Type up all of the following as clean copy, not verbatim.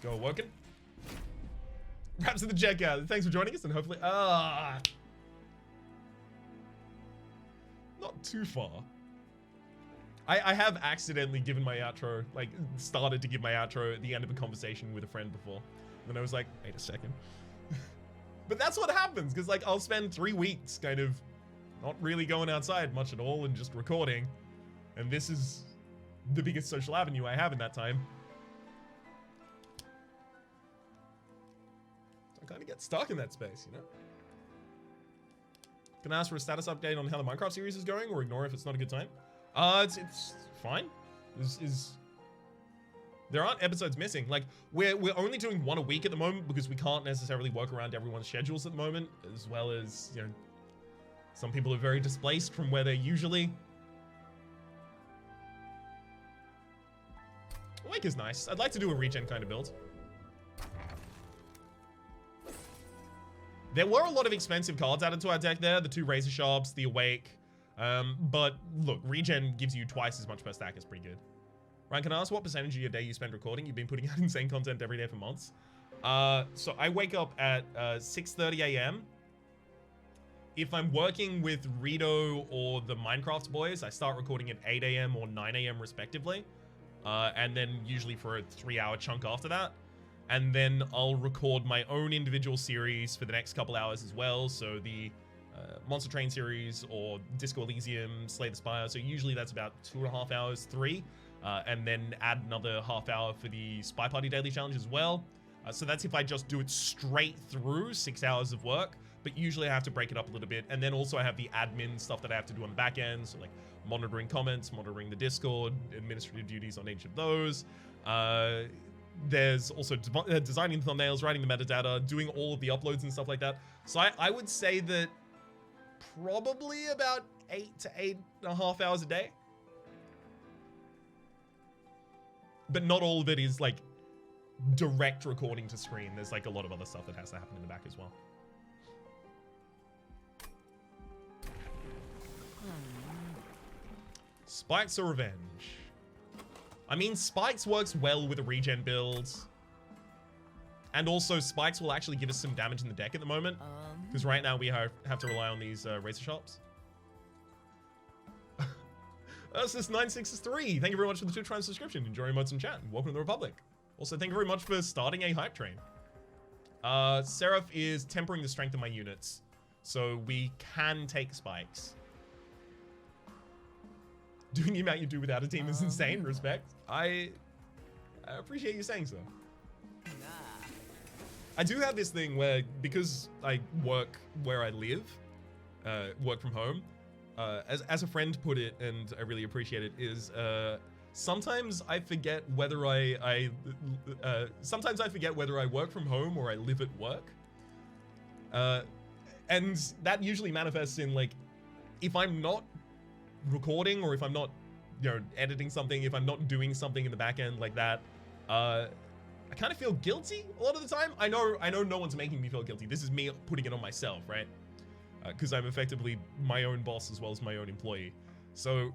Let's go working. Rhapsody the Jet, thanks for joining us, and hopefully, not too far. I have accidentally given my outro, like, started to give my outro at the end of a conversation with a friend before. And I was like, wait a second. But that's what happens, because, like, I'll spend 3 weeks kind of not really going outside much at all and just recording. And this is the biggest social avenue I have in that time. So I kind of get stuck in that space, you know? Can I ask for a status update on how the Minecraft series is going, or ignore if it's not a good time? It's fine. There aren't episodes missing. Like, we're only doing 1 a week at the moment because we can't necessarily work around everyone's schedules at the moment, as well as, you know, some people are very displaced from where they're usually. Awake is nice. I'd like to do a regen kind of build. There were a lot of expensive cards added to our deck there, the 2 Razor Sharps, the Awake. But look, regen gives you twice as much per stack. It's pretty good. Ryan, can I ask what percentage of your day you spend recording? You've been putting out insane content every day for months. So I wake up at 6:30 a.m. If I'm working with Rito or the Minecraft boys, I start recording at 8 a.m. or 9 a.m. respectively. And then usually for a 3-hour chunk after that. And then I'll record my own individual series for the next couple hours as well. So the Monster Train series or Disco Elysium, Slay the Spire. So usually that's about 2.5 hours, 3. And then add another half hour for the Spy Party Daily Challenge as well. So that's if I just do it straight through 6 hours of work. But usually I have to break it up a little bit. And then also I have the admin stuff that I have to do on the back end. So like monitoring comments, monitoring the Discord, administrative duties on each of those. There's also designing the thumbnails, writing the metadata, doing all of the uploads and stuff like that. So I would say that probably about 8 to 8.5 hours a day. But not all of it is like direct recording to screen. There's like a lot of other stuff that has to happen in the back as well. Spikes or Revenge? I mean, Spikes works well with a regen build. And also, Spikes will actually give us some damage in the deck at the moment. Because right now we have to rely on these Razor Sharps. This 963. Thank you very much for the 2 Prime subscription. Enjoy mods and chat. Welcome to the Republic. Also, thank you very much for starting a hype train. Seraph is tempering the strength of my units. So we can take Spikes. Doing the amount you do without a team is insane. Respect. I appreciate you saying so. I do have this thing where, because I work where I live, work from home, as a friend put it, and I really appreciate it, is sometimes I forget whether sometimes I forget whether I work from home or I live at work. And that usually manifests in, like, if I'm not recording, or if I'm not, you know, editing something, if I'm not doing something in the back end like that, I kind of feel guilty a lot of the time. I know no one's making me feel guilty. This is me putting it on myself, right? Because I'm effectively my own boss as well as my own employee. So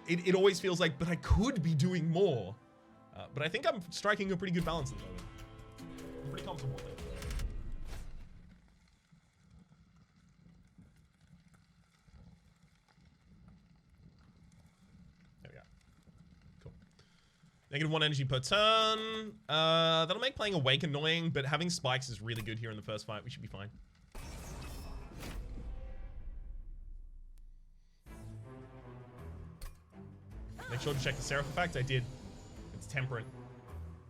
it always feels like, but I could be doing more. But I think I'm striking a pretty good balance at the moment. I'm pretty comfortable with it. -1 energy per turn. That'll make playing Awake annoying, but having Spikes is really good here in the first fight. We should be fine. Make sure to check the Seraph effect. I did. It's temperate.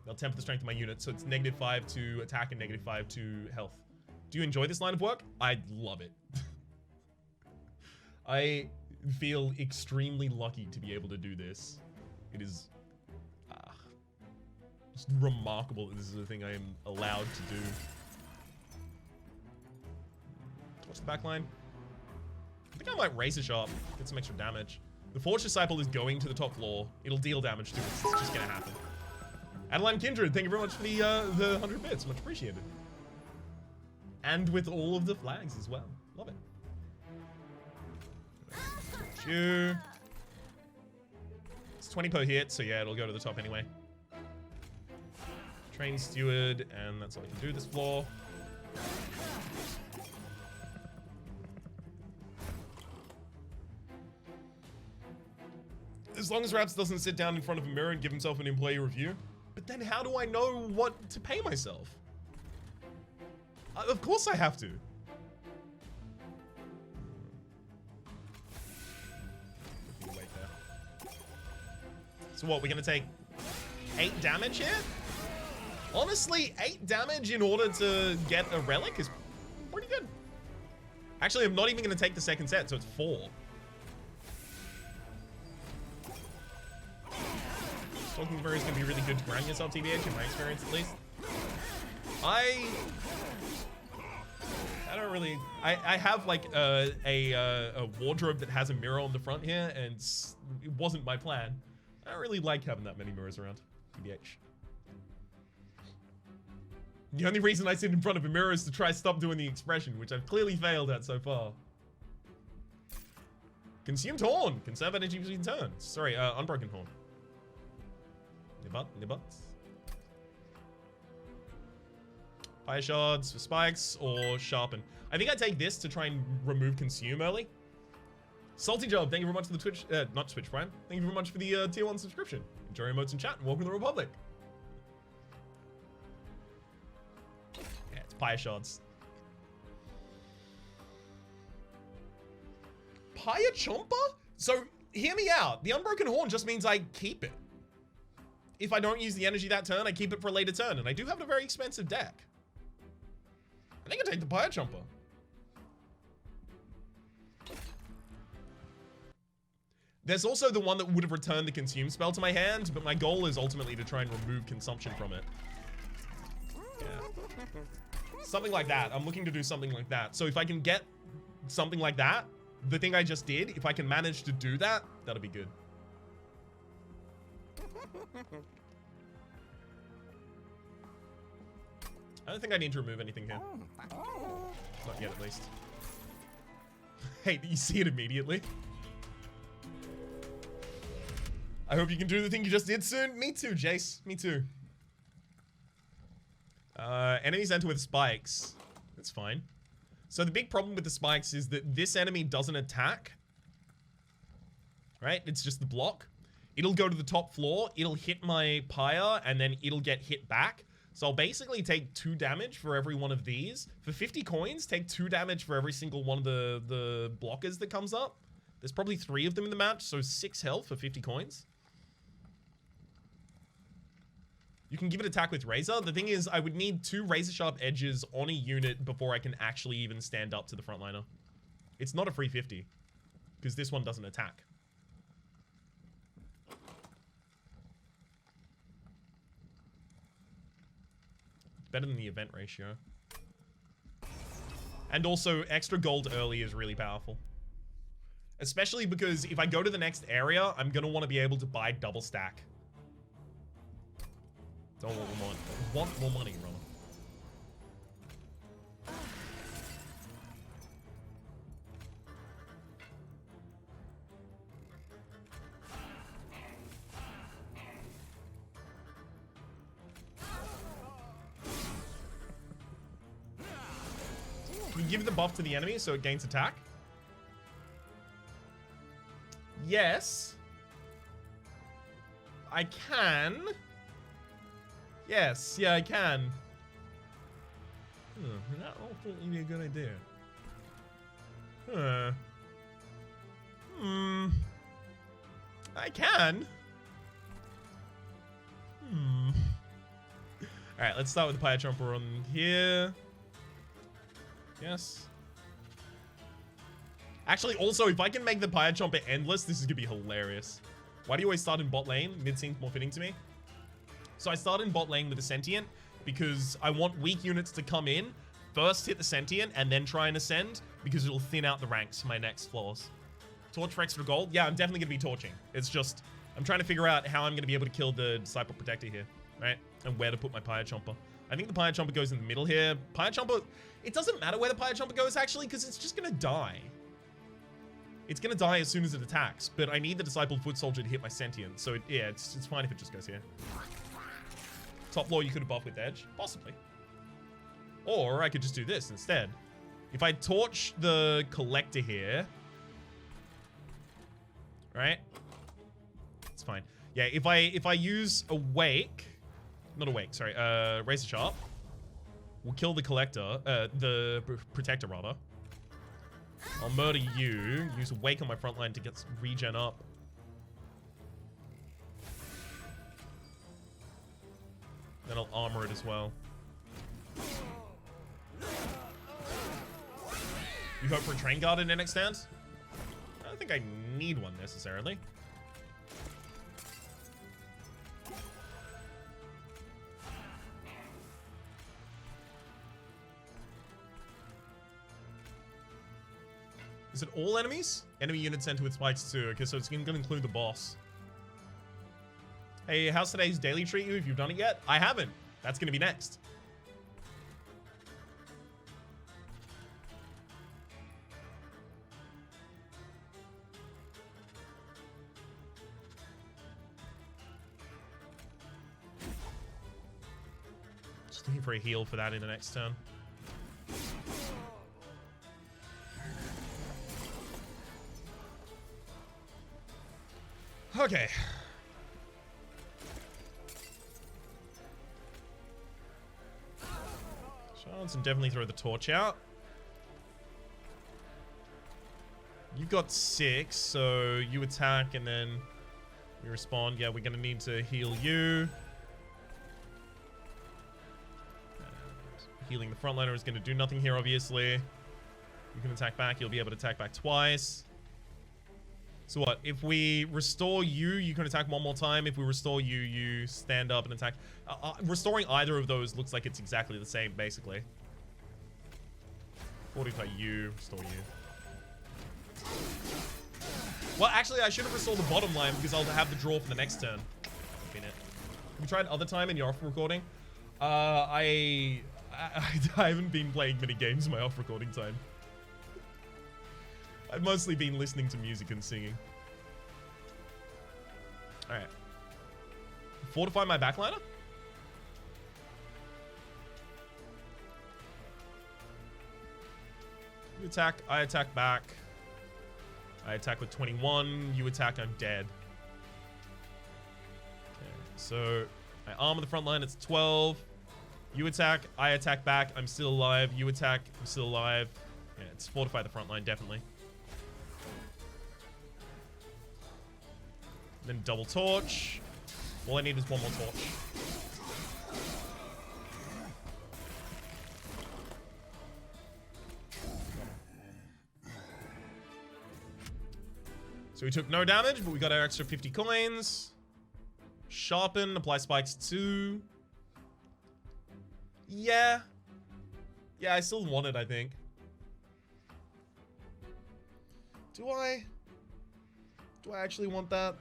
They'll temper the strength of my unit, so it's -5 to attack and -5 to health. Do you enjoy this line of work? I love it. I feel extremely lucky to be able to do this. It is just remarkable that this is a thing I am allowed to do. What's the backline? I think I might Razor Sharp, get some extra damage. The Forge Disciple is going to the top floor. It'll deal damage to it. It's just gonna happen. Adeline Kindred, thank you very much for the 100 bits. Much appreciated. And with all of the flags as well. Love it. It's 20 per hit, so yeah, it'll go to the top anyway. Train Steward, and that's all I can do this floor. As long as Raps doesn't sit down in front of a mirror and give himself an employee review. But then how do I know what to pay myself? Of course I have to. So what, we're gonna take 8 damage here? Honestly, 8 damage in order to get a relic is pretty good. Actually, I'm not even gonna take the second set, so it's 4. Stalking the Mirror is gonna be really good to grind yourself, TBH, in my experience at least. I don't really. I have like a wardrobe that has a mirror on the front here, and it wasn't my plan. I don't really like having that many mirrors around. TBH. The only reason I sit in front of a mirror is to try stop doing the expression, which I've clearly failed at so far. Consumed Horn. Conserve energy between turns. Sorry, Unbroken Horn. Nibut. Fire Shards for spikes or Sharpen. I think I take this to try and remove Consume early. Salty Job, thank you very much for the Twitch, not Twitch Prime. Thank you very much for the tier 1 subscription. Enjoy your emotes in chat and welcome to the Republic. Yeah, it's Fire Shards. Pyre Chomper? So, hear me out. The Unbroken Horn just means I keep it. If I don't use the energy that turn, I keep it for a later turn. And I do have a very expensive deck. I think I take the Pyre Chomper. There's also the one that would have returned the Consume spell to my hand, but my goal is ultimately to try and remove consumption from it. Yeah. Something like that. I'm looking to do something like that. So if I can get something like that, the thing I just did, if I can manage to do that, that'll be good. I don't think I need to remove anything here. Not yet, at least. Hey, you see it immediately. I hope you can do the thing you just did soon. Me too, Jace. Me too. Enemies enter with spikes. That's fine. So the big problem with the spikes is that this enemy doesn't attack. Right? It's just the block. It'll go to the top floor, it'll hit my pyre, and then it'll get hit back. So I'll basically take 2 damage for every one of these. For 50 coins, take 2 damage for every single one of the blockers that comes up. There's probably 3 of them in the match, so 6 health for 50 coins. You can give it attack with Razor. The thing is, I would need 2 razor sharp edges on a unit before I can actually even stand up to the frontliner. It's not a free 50, because this one doesn't attack. Better than the event ratio. And also, extra gold early is really powerful. Especially because if I go to the next area, I'm going to want to be able to buy double stack. Don't want more money, brother. Can you give the buff to the enemy so it gains attack? Yes. I can. Yes, yeah, I can. That ultimately be a good idea. I can. Alright, let's start with the Pyre Chomper on here. Yes. Actually, also, if I can make the Pyre Chomper endless, this is gonna be hilarious. Why do you always start in bot lane? Mid seems more fitting to me. So I start in bot lane with a Sentient because I want weak units to come in, first hit the Sentient, and then try and ascend because it'll thin out the ranks for my next floors. Torch for extra gold? Yeah, I'm definitely gonna be torching. It's just, I'm trying to figure out how I'm gonna be able to kill the Disciple Protector here, right? And where to put my Pyre Chomper. I think the Pyre Chomper goes in the middle here. Pyre Chomper, it doesn't matter where the Pyre Chomper goes actually because it's just gonna die. It's gonna die as soon as it attacks, but I need the Disciple Foot Soldier to hit my Sentient, so yeah, it's fine if it just goes here. Top floor you could have buffed with edge, possibly. Or I could just do this instead. If I torch the collector here, right? It's fine. Yeah, if I use awake, not awake, sorry, razor sharp, we'll kill the collector, the protector rather. I'll murder you. Use awake on my front line to get regen up. Then I'll armor it as well. You hope for a train guard in the next stand? I don't think I need one necessarily. Is it all enemies? Enemy units enter with spikes too. Okay, so it's going to include the boss. Hey, how's today's daily treat you if you've done it yet? I haven't. That's going to be next. Just looking for a heal for that in the next turn. Okay. Chance and definitely throw the torch out. You've got 6, so you attack and then we respond. Yeah, we're gonna need to heal you. Healing the frontliner is gonna do nothing here, obviously. You can attack back. You'll be able to attack back twice. So what? If we restore you, you can attack one more time. If we restore you, you stand up and attack. Restoring either of those looks like it's exactly the same, basically. Fortify you, restore you. Well, actually, I should have restored the bottom line because I'll have the draw for the next turn. Have you tried other time in your off recording? I haven't been playing many games in my off recording time. I've mostly been listening to music and singing. Alright. Fortify my backliner? You attack, I attack back. I attack with 21, you attack, I'm dead. Okay, so I armor the front line, it's 12. You attack, I attack back, I'm still alive. You attack, I'm still alive. Yeah, it's fortify the front line, definitely. Then double torch. All I need is one more torch. So we took no damage, but we got our extra 50 coins. Sharpen, apply spikes 2. Yeah. Yeah, I still want it, I think. Do I actually want that?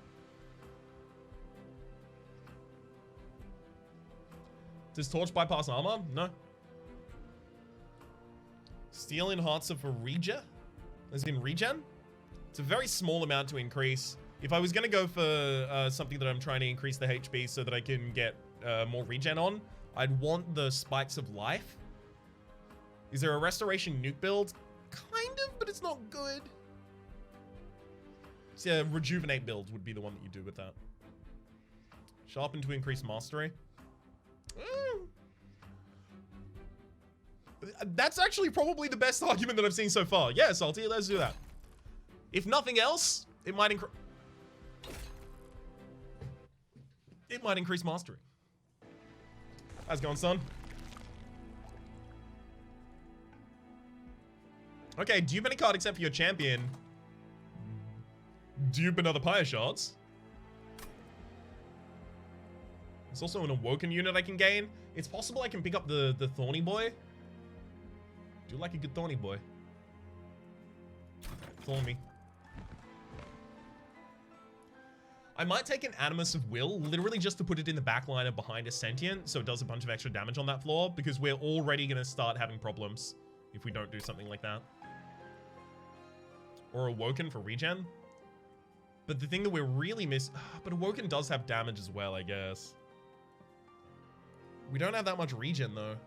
Does torch bypass armor? No. Steel enhancer for regen? As in regen? It's a very small amount to increase. If I was going to go for something that I'm trying to increase the HP so that I can get more regen on, I'd want the spikes of life. Is there a restoration nuke build? Kind of, but it's not good. So yeah, rejuvenate build would be the one that you do with that. Sharpen to increase mastery. That's actually probably the best argument that I've seen so far. Yeah, Salty, let's do that. If nothing else, it might increase mastery. How's it going, son? Okay, dupe any card except for your champion. Dupe another Pyre Shards. There's also an Awoken unit I can gain. It's possible I can pick up the Thorny Boy. Do like a good Thorny Boy. Thorn me. I might take an Animus of Will, literally just to put it in the backliner behind a Sentient, so it does a bunch of extra damage on that floor, because we're already going to start having problems if we don't do something like that. Or Awoken for regen. But the thing that we're really missing... But Awoken does have damage as well, I guess. We don't have that much regen, though.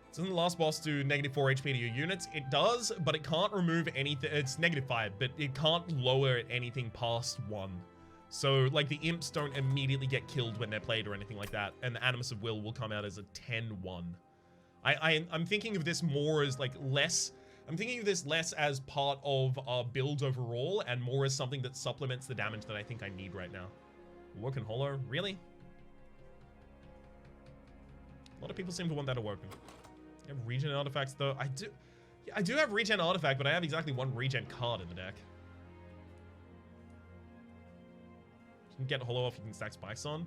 Doesn't the last boss do -4 HP to your units? It does, but it can't remove anything. It's -5, but it can't lower anything past 1. So, like, the imps don't immediately get killed when they're played or anything like that, and the Animus of Will come out as a 10-1. I'm thinking of this more as, like, less... I'm thinking of this less as part of our build overall, and more as something that supplements the damage that I think I need right now. Woken Hollow? Really? A lot of people seem to want that Awoken. You have regen artifacts, though. I do have regen artifact, but I have exactly 1 regen card in the deck. You can get Hollow off, you can stack spikes on.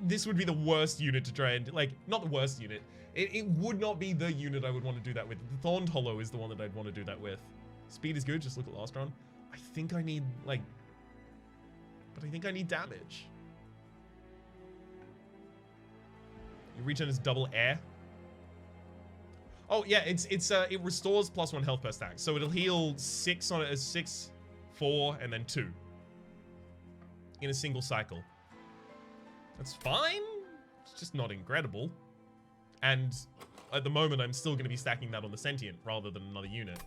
This would be the worst unit to try and, like, not the worst unit. It would not be the unit I would want to do that with. The Thorned Hollow is the one that I'd want to do that with. Speed is good, just look at last run. I think I need, like... But I think I need damage. Your regen is double air. Oh, yeah, it restores +1 health per stack. So it'll heal 6 on it as 6, 4, and then 2. In a single cycle. That's fine. It's just not incredible. And at the moment, I'm still going to be stacking that on the Sentient rather than another unit.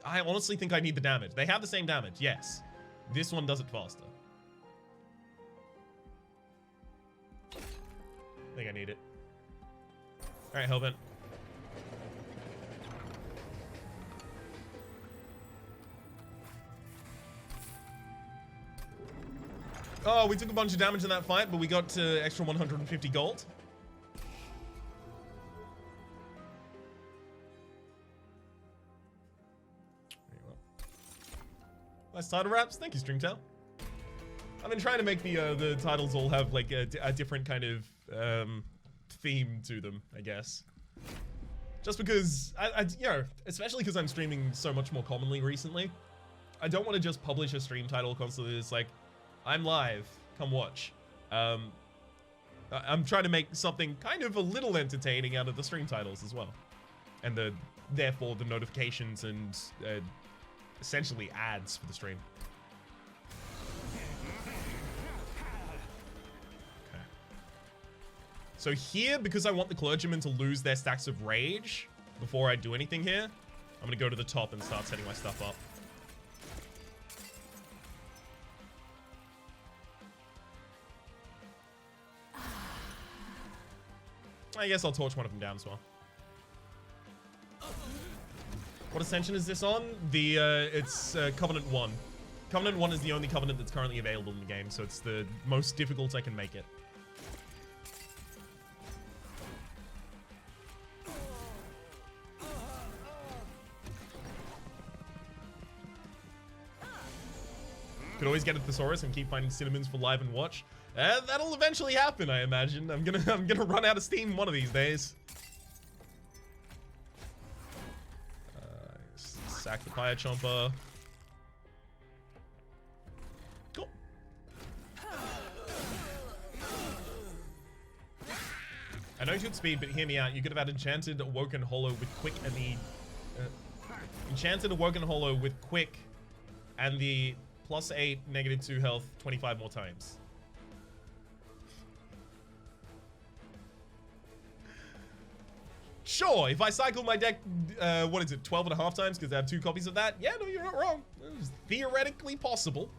I honestly think I need the damage. They have the same damage, yes. This one does it faster. I think I need it. Alright, Hellbent. Oh, we took a bunch of damage in that fight, but we got extra 150 gold. Nice title wraps. Thank you, Stringtail. I've been trying to make the titles all have like a different kind of theme to them, I guess. Just because, you know, especially because I'm streaming so much more commonly recently, I don't want to just publish a stream title constantly. It's like, I'm live, come watch. I'm trying to make something kind of a little entertaining out of the stream titles as well. And therefore the notifications and essentially ads for the stream. Okay. So here, because I want the clergymen to lose their stacks of rage before I do anything here, I'm gonna go to the top and start setting my stuff up. I guess I'll torch one of them down as well. What ascension is this on? It's Covenant 1. Covenant 1 is the only Covenant that's currently available in the game, so it's the most difficult I can make it. Could always get a Thesaurus and keep finding cinnamons for live and watch. That'll eventually happen, I imagine. I'm gonna run out of steam one of these days. Sack the Fire Chomper. Cool. I know you took speed, but hear me out. You could have had Enchanted Awoken Hollow with Quick and the... Enchanted Awoken Hollow with Quick and the +8, -2 health 25 more times. Sure, if I cycle my deck, what is it, 12.5 times because I have 2 copies of that? Yeah, no, you're not wrong. It was theoretically possible.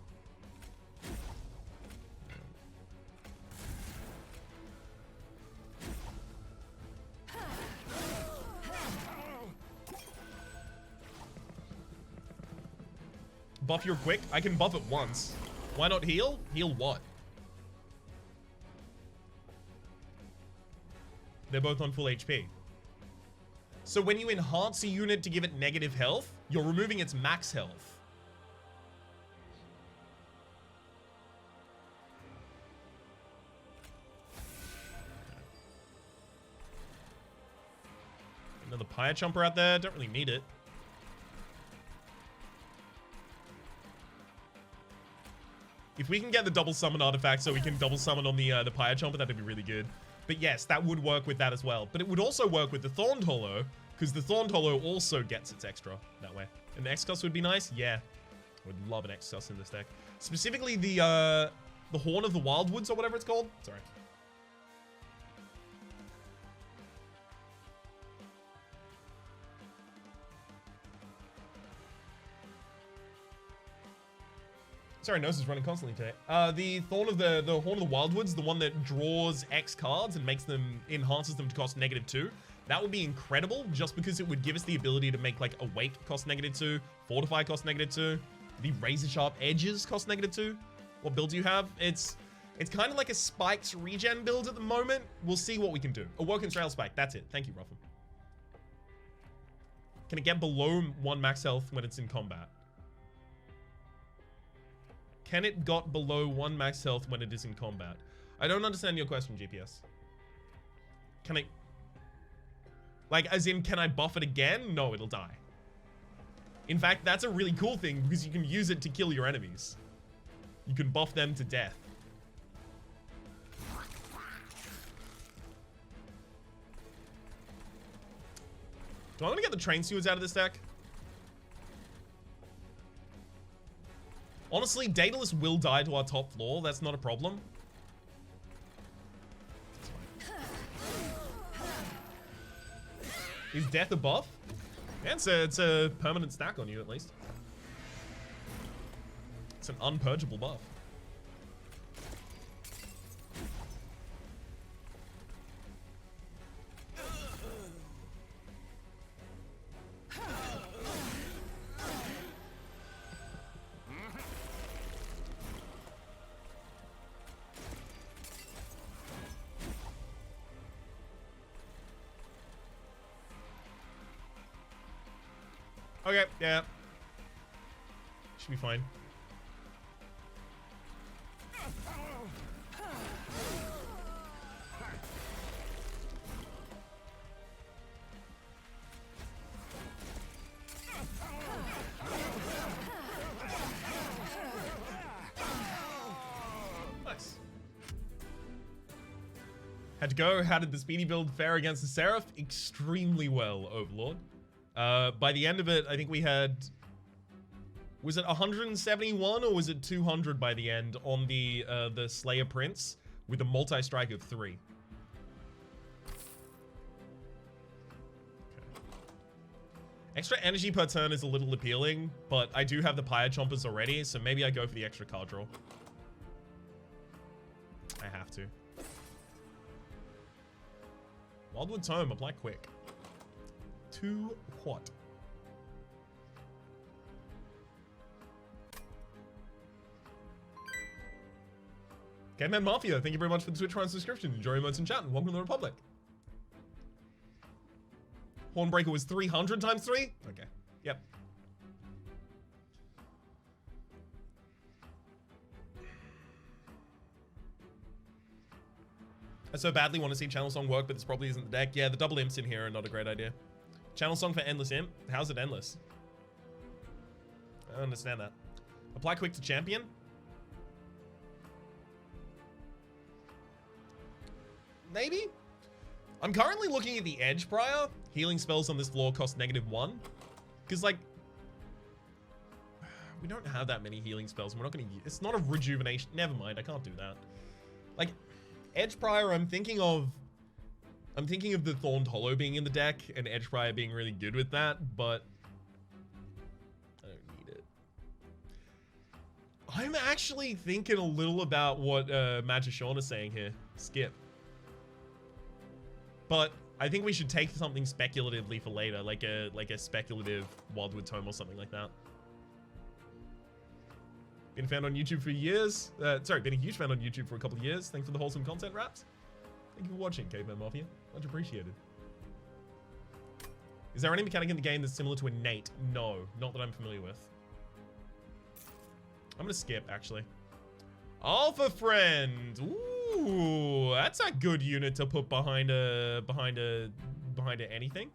Buff your Quick? I can buff it once. Why not heal? Heal what? They're both on full HP. So when you enhance a unit to give it negative health, you're removing its max health. Another Pyre Chomper out there. Don't really need it. If we can get the double summon artifact so we can double summon on the Pyre Chomper, that'd be really good. But yes, that would work with that as well. But it would also work with the Thorned Hollow, because the Thorned Hollow also gets its extra that way. And the Excuss would be nice? Yeah. I would love an Excuss in this deck. Specifically the The Horn of the Wildwoods or whatever it's called. Sorry. Sorry, nose is running constantly today. The Horn of the Wildwoods, the one that draws X cards and enhances them to cost -2. That would be incredible, just because it would give us the ability to make like Awake cost -2, Fortify cost -2, the Razor Sharp Edges cost -2. What build do you have? It's kind of like a Spikes regen build at the moment. We'll see what we can do. Awoken Trail Spike. That's it. Thank you, Ruffin. Can it get below 1 max health when it's in combat? Can it got below 1 max health when it is in combat? I don't understand your question, GPS. Can I... Like, as in, can I buff it again? No, it'll die. In fact, that's a really cool thing, because you can use it to kill your enemies. You can buff them to death. Do I want to get the Train Stewards out of this deck? Honestly, Daedalus will die to our top floor. That's not a problem. Is death a buff? Yeah, it's a permanent stack on you, at least. It's an unpurgeable buff. Okay, yeah. Should be fine. Nice. Had to go. How did the speedy build fare against the Seraph? Extremely well, Overlord. By the end of it, I think we had... Was it 171 or was it 200 by the end on the Slayer Prince with a multi-strike of 3? Okay. Extra energy per turn is a little appealing, but I do have the Pyre Chompers already, so maybe I go for the extra card draw. I have to. Wildwood Tome, apply quick. 2 what? Caveman Mafia, thank you very much for the Twitch Prime subscription. Enjoy emotes in chat and welcome to the Republic. Hornbreaker was 300 times 3? Okay. Yep. I so badly want to see Channel Song work, but this probably isn't the deck. Yeah, the double imps in here are not a great idea. Channel Song for Endless Imp? How's it endless? I don't understand that. Apply quick to champion? Maybe? I'm currently looking at the Edge Prior. Healing spells on this floor cost -1. Because, like, we don't have that many healing spells. We're not going to use... It's not a rejuvenation. Never mind, I can't do that. Like, Edge Prior, I'm thinking of the Thorned Hollow being in the deck and Edge Prior being really good with that, but I don't need it. I'm actually thinking a little about what Magician is saying here. Skip. But I think we should take something speculatively for later, like a speculative Wildwood Tome or something like that. Been a fan on YouTube for years. Sorry, been a huge fan on YouTube for a couple of years. Thanks for the wholesome content, Raps. Thank you for watching, Caveman Mafia. Much appreciated. Is there any mechanic in the game that's similar to Innate? No, not that I'm familiar with. I'm gonna skip, actually. Alpha Friend! Ooh, that's a good unit to put behind anything.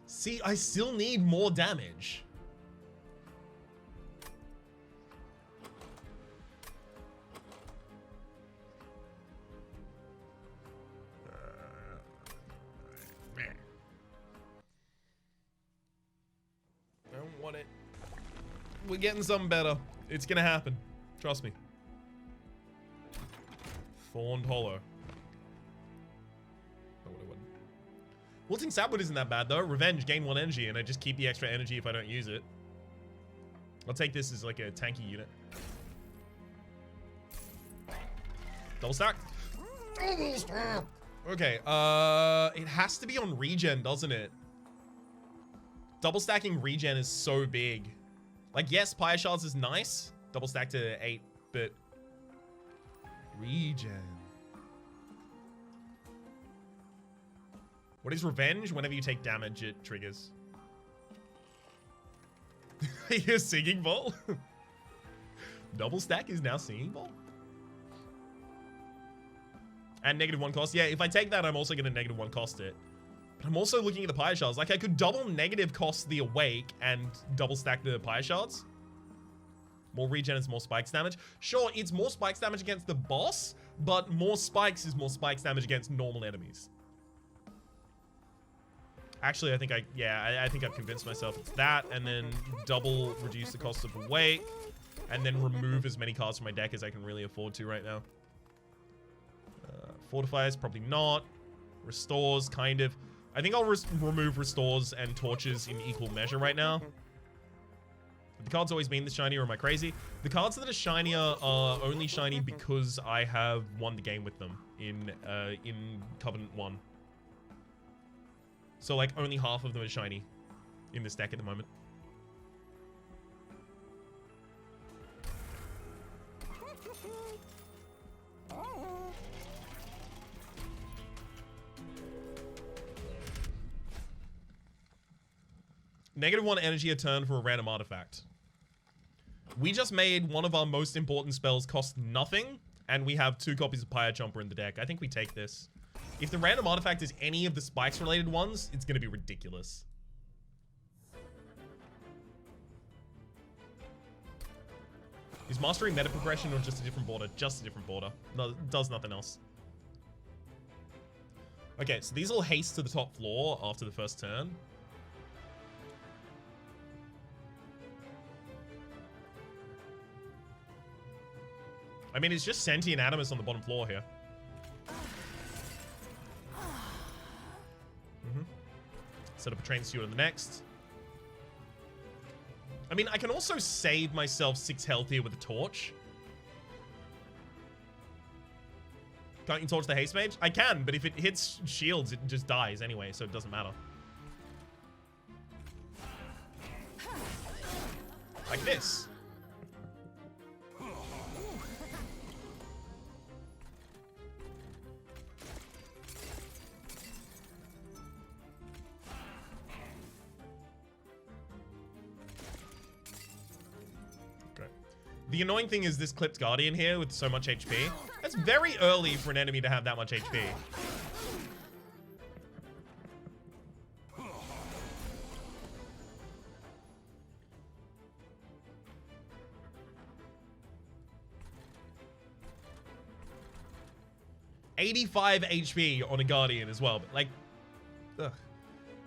See, I still need more damage. We're getting something better. It's gonna happen. Trust me. Thorned Hollow. Wilting Sapwood isn't that bad though. Revenge, gain 1 energy, and I just keep the extra energy if I don't use it. I'll take this as like a tanky unit. Double stack. Double stack. Okay, it has to be on regen, doesn't it? Double stacking regen is so big. Like, yes, Pyre Shards is nice. Double stack to 8, but regen. What is revenge? Whenever you take damage, it triggers. You're Singing Bowl? Double stack is now Singing Bowl? And -1 cost. Yeah, if I take that, I'm also going to -1 cost it. But I'm also looking at the Pyre Shards. Like, I could double negative cost the Awake and double stack the Pyre Shards. More regen is more spikes damage. Sure, it's more spikes damage against the boss, but more spikes is more spikes damage against normal enemies. Actually, I think I think I've convinced myself it's that, and then double reduce the cost of Awake, and then remove as many cards from my deck as I can really afford to right now. Fortifiers, probably not. Restores, kind of. I think I'll remove Restores and Torches in equal measure right now. Have the cards always been this shiny, or am I crazy? The cards that are shinier are only shiny because I have won the game with them in Covenant 1. So, like, only half of them are shiny in this deck at the moment. -1 energy a turn for a random artifact. We just made one of our most important spells cost nothing, and we have 2 copies of Pyre Chomper in the deck. I think we take this. If the random artifact is any of the spikes-related ones, it's going to be ridiculous. Is Mastering meta progression or just a different border? Just a different border. No, it does nothing else. Okay, so these all haste to the top floor after the first turn. I mean, it's just Sentient Animus on the bottom floor here. Set up a Train Steward on the next. I mean, I can also save myself 6 health here with a Torch. Can't you Torch the Haste Mage? I can, but if it hits shields, it just dies anyway, so it doesn't matter. Like this. The annoying thing is this clipped Guardian here with so much HP. That's very early for an enemy to have that much HP. $85 HP on a Guardian as well. But like, ugh.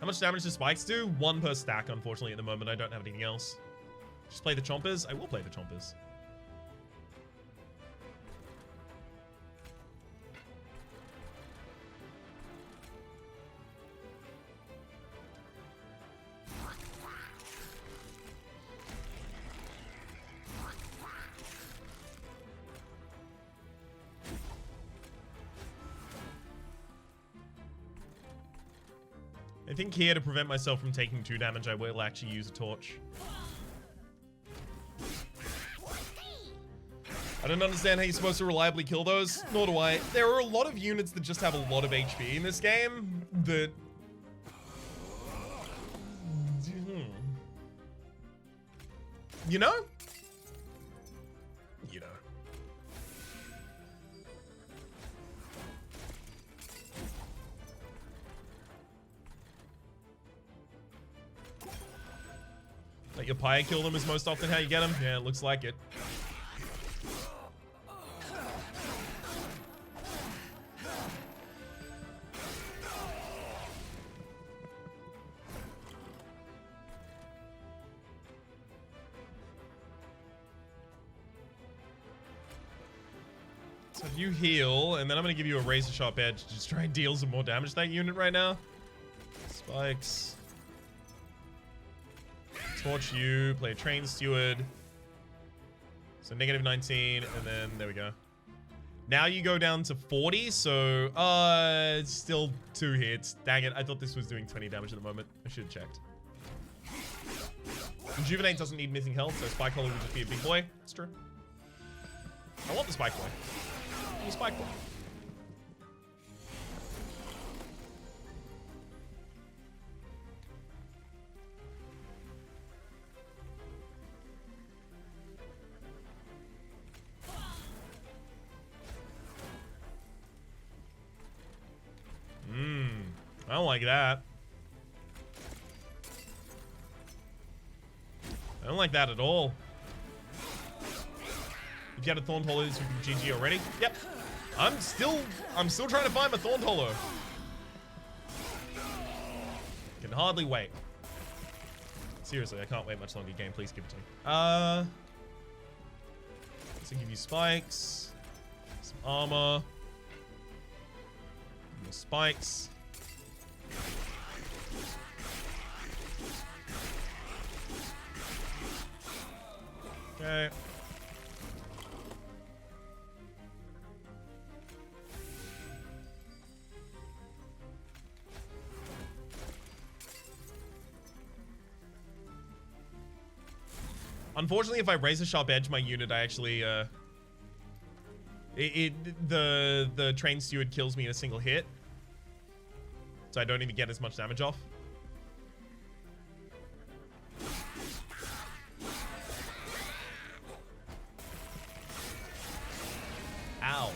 How much damage does spikes do? 1 per stack, unfortunately, at the moment. I don't have anything else. Just play the Chompers? I will play the Chompers. I think here, to prevent myself from taking 2 damage, I will actually use a Torch. I don't understand how you're supposed to reliably kill those, nor do I. There are a lot of units that just have a lot of HP in this game that... You know? You know. Let your Pyre kill them is most often how you get them? Yeah, it looks like it. So you heal, and then I'm going to give you a razor sharp edge to just try and deal some more damage to that unit right now. Spikes. Torch you, play a train steward. So negative 19, and then there we go. Now you go down to 40, so it's still 2 hits. Dang it, I thought this was doing 20 damage at the moment. I should have checked. Rejuvenate doesn't need missing health, so Spike Hollow will just be a big boy. That's true. I want the Spike boy. Give me Spike boy. I don't like that. I don't like that at all. If you had a Thorn Hollow, this would be GG already. Yep. I'm still trying to find my Thorn Hollow. Can hardly wait. Seriously, I can't wait much longer. Game, please give it to me. So give you spikes, some armor, more spikes. Okay. Unfortunately, if I razor sharp edge my unit, I actually the train steward kills me in a single hit. So I don't even get as much damage off. Ow.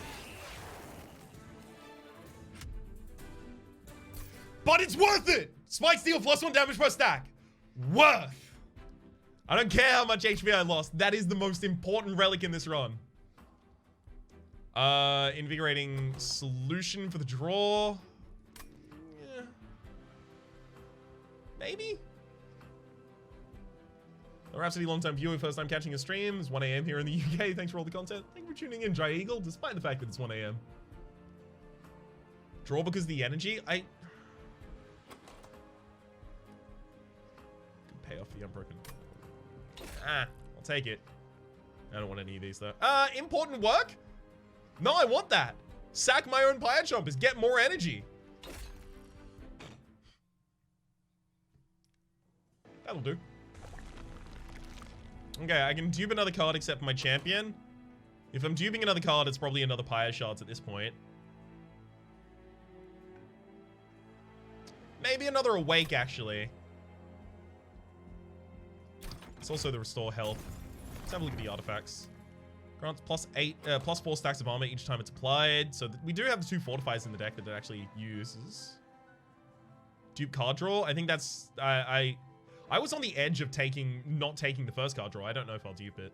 But it's worth it! Spike steal +1 damage per stack. Worth! I don't care how much HP I lost. That is the most important relic in this run. Invigorating solution for the draw. Yeah. Maybe? Rhapsody, long-time viewer, first time catching a stream. It's 1 a.m. here in the UK. Thanks for all the content. Thank you for tuning in, Dry Eagle, despite the fact that it's 1 a.m. Draw because of the energy? I... Could pay off the Unbroken. I'll take it. I don't want any of these, though. Important work? No, I want that. Sack my own Pyre Chompers. Get more energy. That'll do. Okay, I can dupe another card except for my champion. If I'm duping another card, it's probably another Pyre Shards at this point. Maybe another Awake, actually. It's also the Restore Health. Let's have a look at the artifacts. Grants +4 stacks of armor each time it's applied. So we do have the 2 Fortifiers in the deck that it actually uses. Dupe card draw. I think that's... I was on the edge of not taking the first card draw. I don't know if I'll dupe it.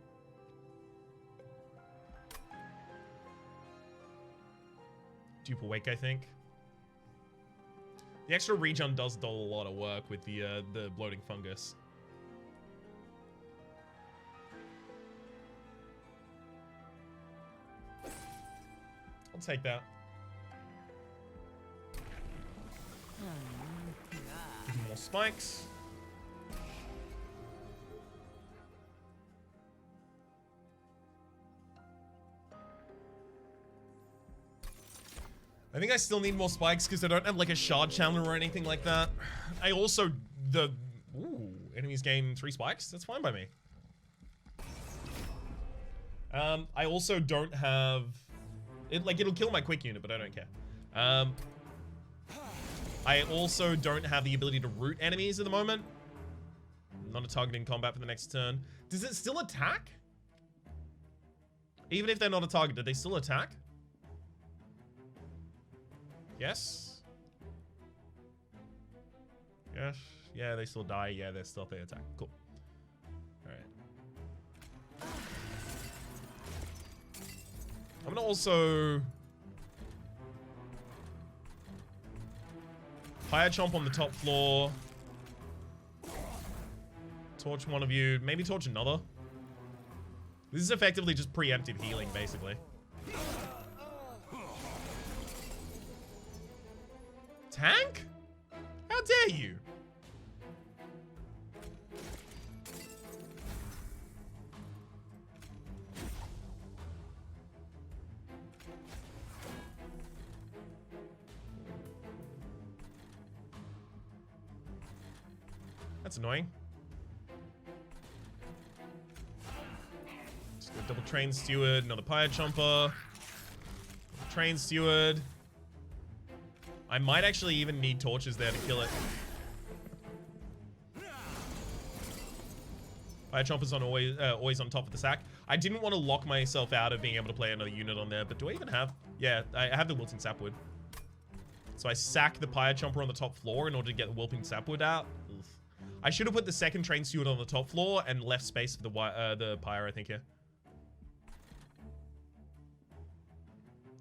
Dupe Awake, I think. The extra regen does a lot of work with the bloating fungus. I'll take that. Give me more spikes. I think I still need more spikes because I don't have like a shard channel or anything like that. I also, enemies gain 3 spikes. That's fine by me. I also don't have, it'll kill my quick unit, but I don't care. I also don't have the ability to root enemies at the moment. Not a target in combat for the next turn. Does it still attack? Even if they're not a target, do they still attack? Yes. Yes. Yeah, they still die. Yeah, they're still they attack. Cool. Alright. I'm gonna also Pyre Chomp on the top floor. Torch one of you. Maybe torch another. This is effectively just preemptive healing, basically. Tank? How dare you? That's annoying. Just go double train steward, another pyre chomper. Train steward. I might actually even need torches there to kill it. Fire chomper's on always on top of the sack. I didn't want to lock myself out of being able to play another unit on there, but do I even have? Yeah, I have the wilting sapwood. So I sack the pyre chomper on the top floor in order to get the wilting sapwood out. Oof. I should have put the second train steward on the top floor and left space for the pyre, I think, here.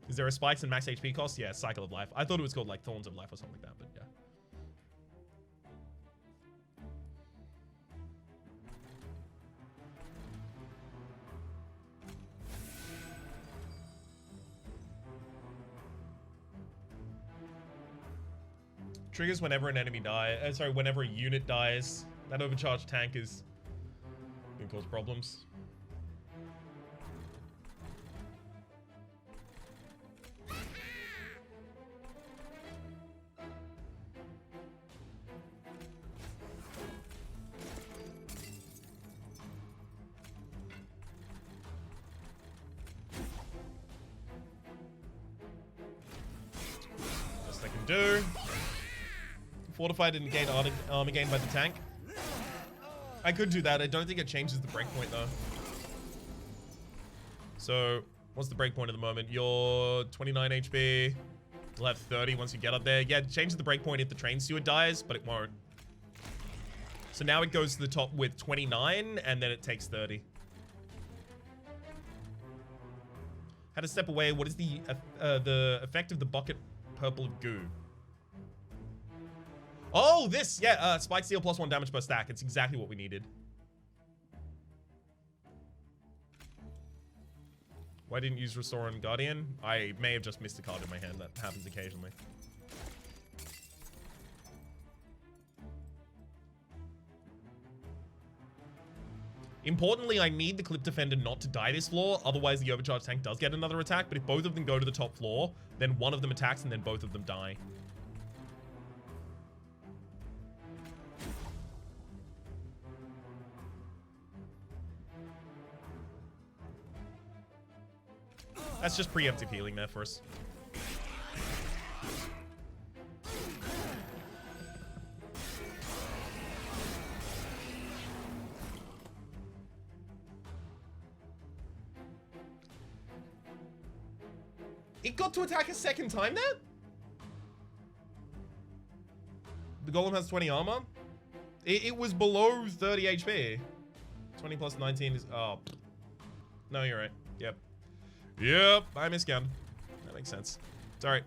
Is there a spikes and max HP cost? Yeah, Cycle of Life. I thought it was called like Thorns of Life or something like that, but yeah. Triggers whenever an enemy dies. Whenever a unit dies. That overcharged tank is gonna cause problems. Best I can do. Fortified and gain armor gain by the tank. I could do that. I don't think it changes the breakpoint though. So, what's the breakpoint at the moment? You're 29 HP. You'll have 30 once you get up there. Yeah, it changes the breakpoint if the train steward dies, but it won't. So now it goes to the top with 29, and then it takes 30. How to step away. What is the effect of the bucket purple goo? Oh, this! Yeah, spike steel +1 damage per stack. It's exactly what we needed. Why didn't you use Restore on Guardian? I may have just missed a card in my hand. That happens occasionally. Importantly, I need the Clip Defender not to die this floor. Otherwise, the Overcharged Tank does get another attack. But if both of them go to the top floor, then one of them attacks and then both of them die. That's just preemptive healing there for us. It got to attack a second time there? The golem has 20 armor? It was below 30 HP. 20 plus 19 is... Oh. No, you're right. Yep. Yep, I miscounted. That makes sense. It's alright.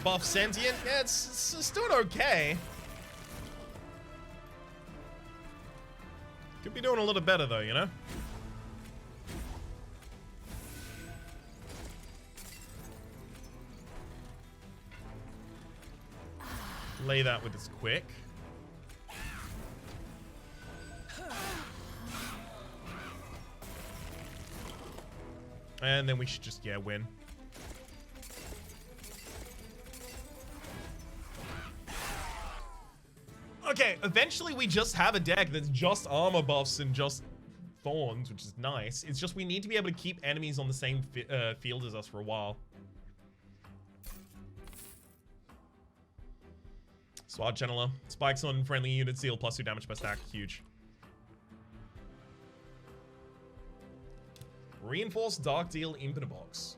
Buff sentient. Yeah, it's doing okay. Could be doing a little better though, you know? Lay that with its quick. And then we should just, yeah, win. Okay, eventually we just have a deck that's just armor buffs and just thorns, which is nice. It's just we need to be able to keep enemies on the same field as us for a while. Sword Channeler. Spikes on friendly units deal +2 damage per stack. Huge. Reinforced Dark Deal Infinite Box.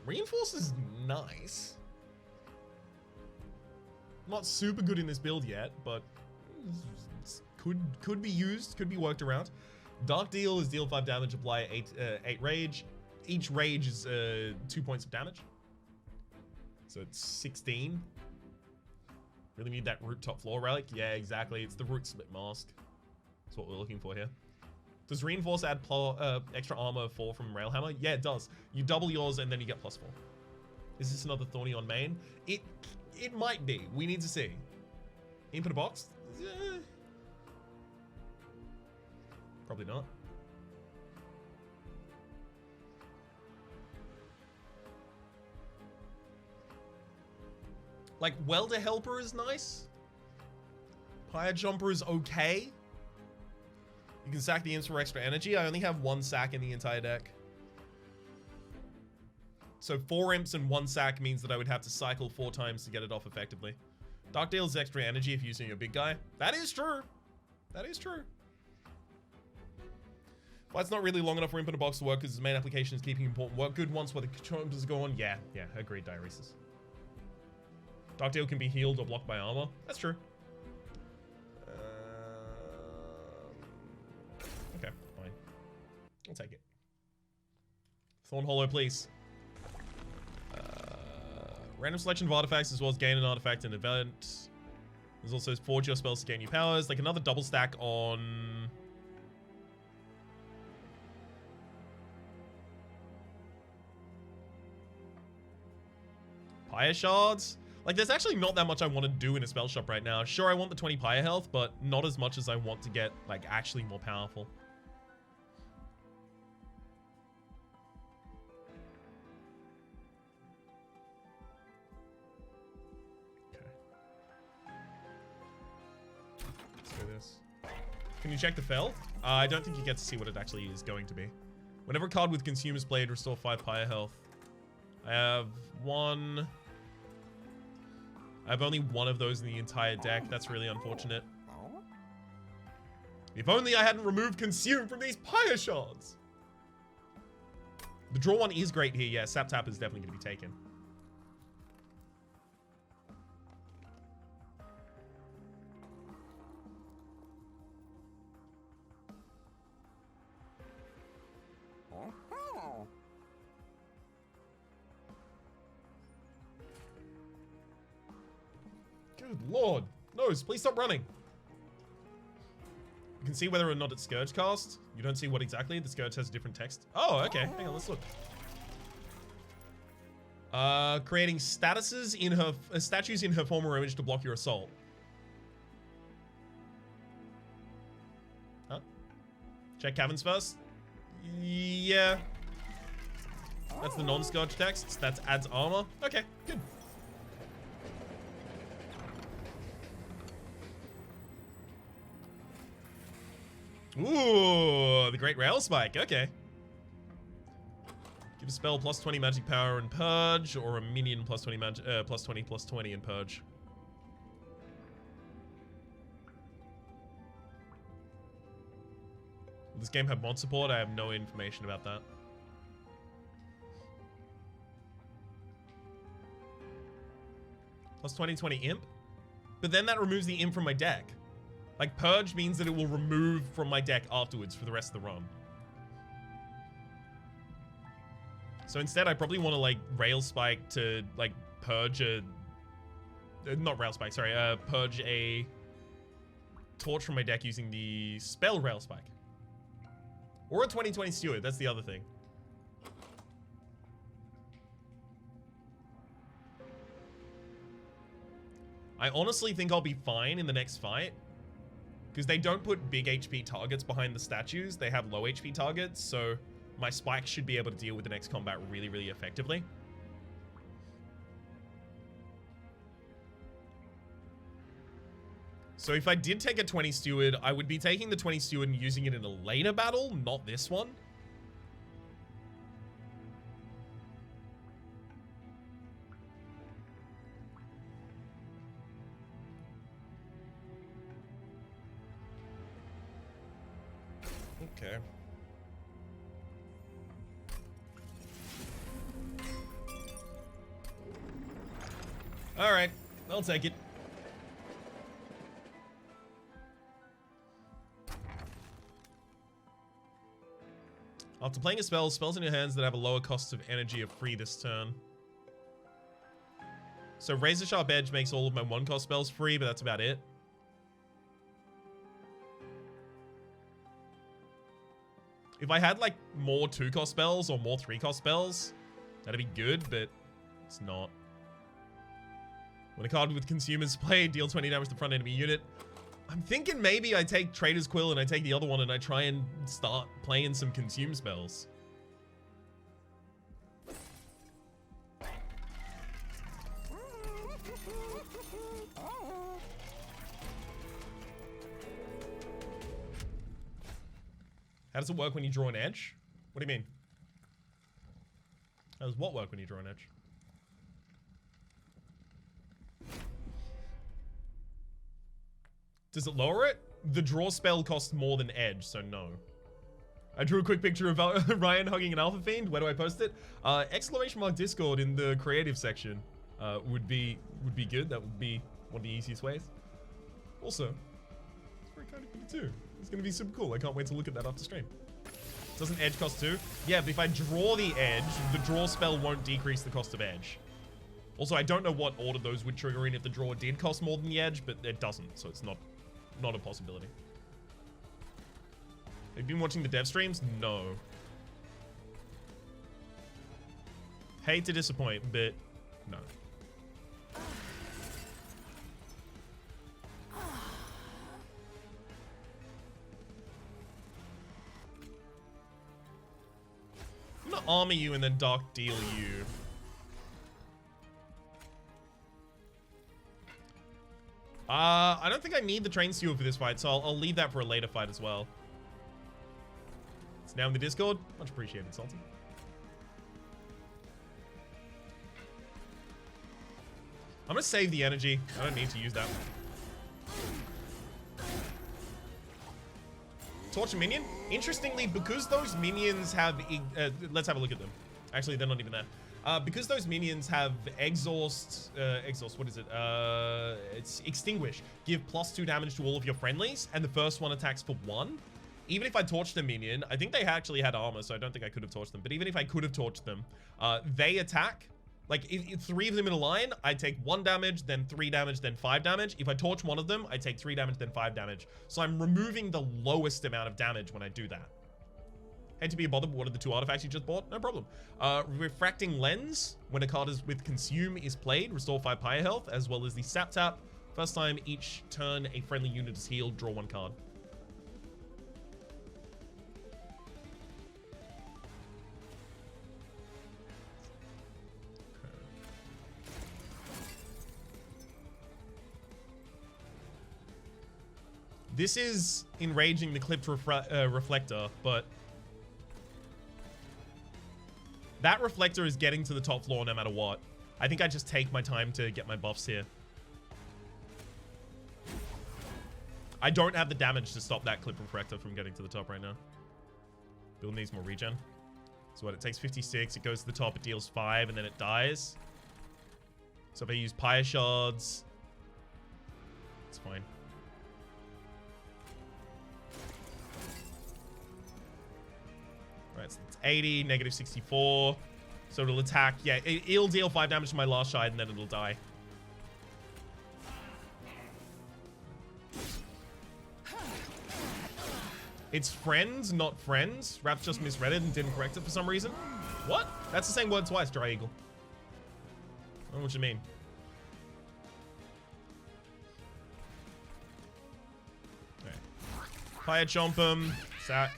Reinforce is nice. Not super good in this build yet, but could be used, could be worked around. Dark Deal is deal 5 damage, apply 8 rage. Each rage is 2 points of damage. So it's 16. Really need that root top floor relic? Yeah, exactly. It's the root split mask. That's what we're looking for here. Does Reinforce add extra armor 4 from Railhammer? Yeah, it does. You double yours and then you get +4. Is this another Thorny on main? It might be. We need to see. Input a box? Probably not. Like, Welder Helper is nice. Pyre Jumper is okay. You can sack the imps for extra energy. I only have 1 sack in the entire deck. So 4 imps and 1 sack means that I would have to cycle 4 times to get it off effectively. Dark deals extra energy if using your big guy. That is true. That is true. Flight's not really long enough for imp in a box to work because his main application is keeping important work. Good once where the controls go on. Yeah, agreed, Diuresis. Dark Deal can be healed or blocked by armor. That's true. Okay, fine. I'll take it. Thorn Hollow, please. Random selection of artifacts as well as gain an artifact and event. There's also forge your spells to gain new powers. Like another double stack on... Pyre Shards? Like, there's actually not that much I want to do in a spell shop right now. Sure, I want the 20 Pyre health, but not as much as I want to get, like, actually more powerful. Okay. Let's do this. Can you check the fel? I don't think you get to see what it actually is going to be. Whenever a card with Consumer's Blade, restore 5 Pyre health. I have 1... I have only 1 of those in the entire deck. That's really unfortunate. If only I hadn't removed Consume from these Pyre Shards. The draw one is great here. Yeah, Sap Tap is definitely going to be taken. Good lord. Nose, please stop running. You can see whether or not it's Scourge cast. You don't see what exactly. The Scourge has a different text. Oh, okay. Hang on, let's look. Creating statuses in her statues in her former image to block your assault. Huh? Check Caverns first. Yeah. That's the non-Scourge text. That adds armor. Okay, good. Ooh, the Great Rail Spike. Okay. Give a spell plus 20 magic power and purge, or a minion plus 20 plus 20 and purge. Will this game have mod support? I have no information about that. Plus 20 imp? But then that removes the imp from my deck. Like, Purge means that it will remove from my deck afterwards for the rest of the run. So instead, I probably want to, like, Rail Spike to, like, purge a... not Rail Spike, sorry. Purge a Torch from my deck using the spell Rail Spike. Or a 20 Steward, that's the other thing. I honestly think I'll be fine in the next fight. Because they don't put big HP targets behind the statues. They have low HP targets, so my spike should be able to deal with the next combat really, really effectively. So if I did take a 20 Steward, I would be taking the 20 Steward and using it in a later battle, not this one. Okay. All right, I'll take it. After playing a spell, spells in your hands that have a lower cost of energy are free this turn. So Razor Sharp Edge makes all of my 1-cost spells free, but that's about it. If I had like more 2-cost spells or more 3-cost spells, that'd be good, but it's not. When a card with Consumers played, deal 20 damage to the front enemy unit. I'm thinking maybe I take Trader's Quill and I take the other one and I try and start playing some Consume spells. How does it work when you draw an edge? What do you mean? How does what work when you draw an edge? Does it lower it? The draw spell costs more than edge, so no. I drew a quick picture of Ryan hugging an Alpha Fiend. Where do I post it? Exclamation mark Discord in the creative section would be good. That would be one of the easiest ways. Also, it's very kind of you too. It's gonna be super cool. I can't wait to look at that after stream. Doesn't edge cost 2? Yeah, but if I draw the edge, the draw spell won't decrease the cost of edge. Also, I don't know what order those would trigger in if the draw did cost more than the edge, but it doesn't, so it's not a possibility. Have you been watching the dev streams? No. Hate to disappoint, but no. I'm gonna armor you and then dark deal you. I don't think I need the train steward for this fight, so I'll leave that for a later fight as well. It's now in the Discord. Much appreciated, Salty. I'm gonna save the energy. I don't need to use that. Torch a minion? Interestingly, because those minions have... let's have a look at them. Actually, they're not even there. Because those minions have exhaust, what is it? It's extinguish. Give +2 damage to all of your friendlies, and the first one attacks for 1. Even if I torched a minion, I think they actually had armor, so I don't think I could have torched them. But even if I could have torched them, they attack. Like, if 3 of them in a line, I take 1 damage, then 3 damage, then 5 damage. If I torch one of them, I take 3 damage, then 5 damage. So I'm removing the lowest amount of damage when I do that. Hate to be a bother, but what are the 2 artifacts you just bought? No problem. Refracting Lens, when a card with Consume is played, restore 5 Pyre health, as well as the Sap Tap. First time each turn a friendly unit is healed, draw 1 card. This is enraging the clipped reflector, but that reflector is getting to the top floor no matter what. I think I just take my time to get my buffs here. I don't have the damage to stop that clip reflector from getting to the top right now. Build needs more regen. So what, it takes 56, it goes to the top, it deals 5, and then it dies. So if I use Pyre Shards, it's fine. Right, so it's 80, negative 64. So it'll attack. Yeah, it'll deal 5 damage to my last shard, and then it'll die. It's friends, not friends. Raps just misread it and didn't correct it for some reason. What? That's the same word twice, Dry Eagle. I don't know what you mean. Okay. Fire Chomp him. Sack.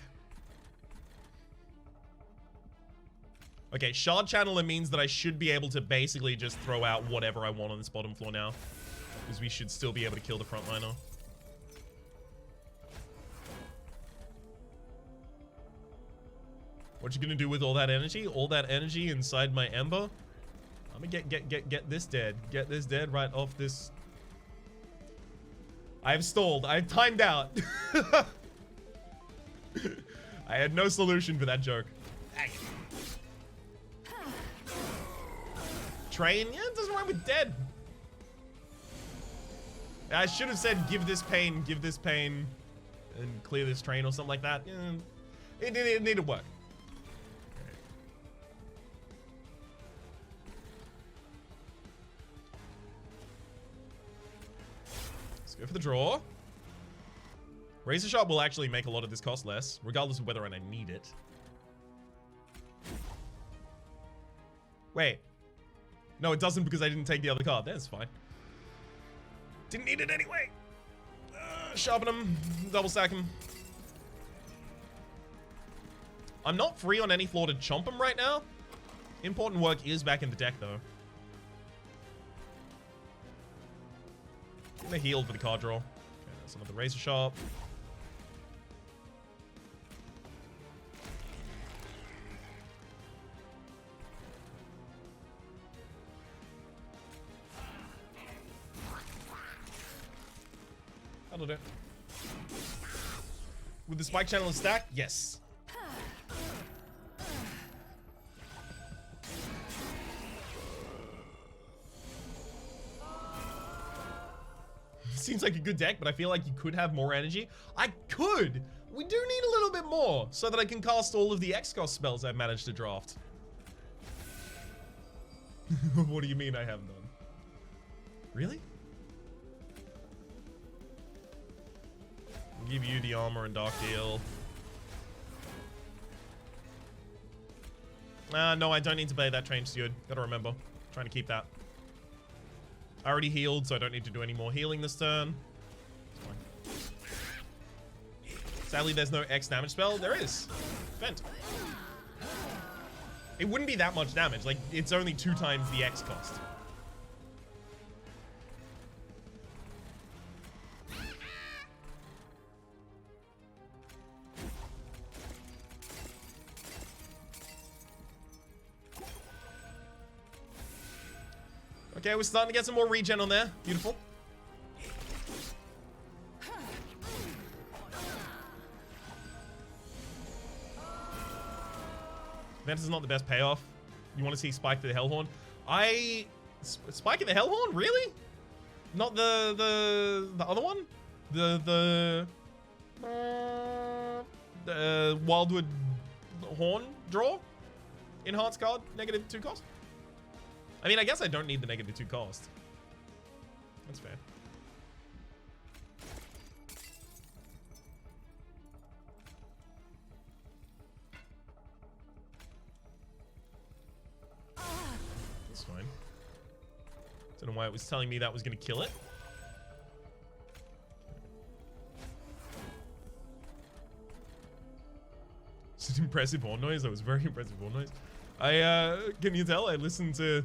Okay, Shard Channeler means that I should be able to basically just throw out whatever I want on this bottom floor now. Because we should still be able to kill the frontliner. What you gonna do with all that energy? All that energy inside my Ember? I'm gonna get this dead. Get this dead right off this. I've stalled. I've timed out. I had no solution for that joke. Train? Yeah, it doesn't rhyme with dead. I should have said give this pain, and clear this train or something like that. It needed work. Let's go for the draw. Razor Sharp will actually make a lot of this cost less, regardless of whether or not I need it. Wait. No, it doesn't because I didn't take the other card. That's fine. Didn't need it anyway. Sharpen him. Double stack him. I'm not free on any floor to chomp him right now. Important work is back in the deck, though. I'm gonna heal for the card draw. Okay, that's another Razor Sharp. That'll do. With the spike channel stack? Yes. Seems like a good deck, but I feel like you could have more energy. I could! We do need a little bit more so that I can cast all of the X-Cost spells I've managed to draft. What do you mean I have none? Really? I'll give you the armor and Dark Deal. No, I don't need to play that train steward. Gotta remember. Trying to keep that. I already healed, so I don't need to do any more healing this turn. Sadly, there's no X damage spell. There is. Vent. It wouldn't be that much damage. Like, it's only 2 times the X cost. Okay, we're starting to get some more regen on there. Beautiful. Vent is not the best payoff. You want to see Spike to the Hellhorn? Spike in the Hellhorn? Really? Not the other one? The Wildwood Horn draw? Enhanced card, -2 cost? I mean, I guess I don't need the -2 cost. That's fair. That's fine. Don't know why it was telling me that was going to kill it. It's an impressive horn noise. That was very impressive horn noise. Can you tell? I listened to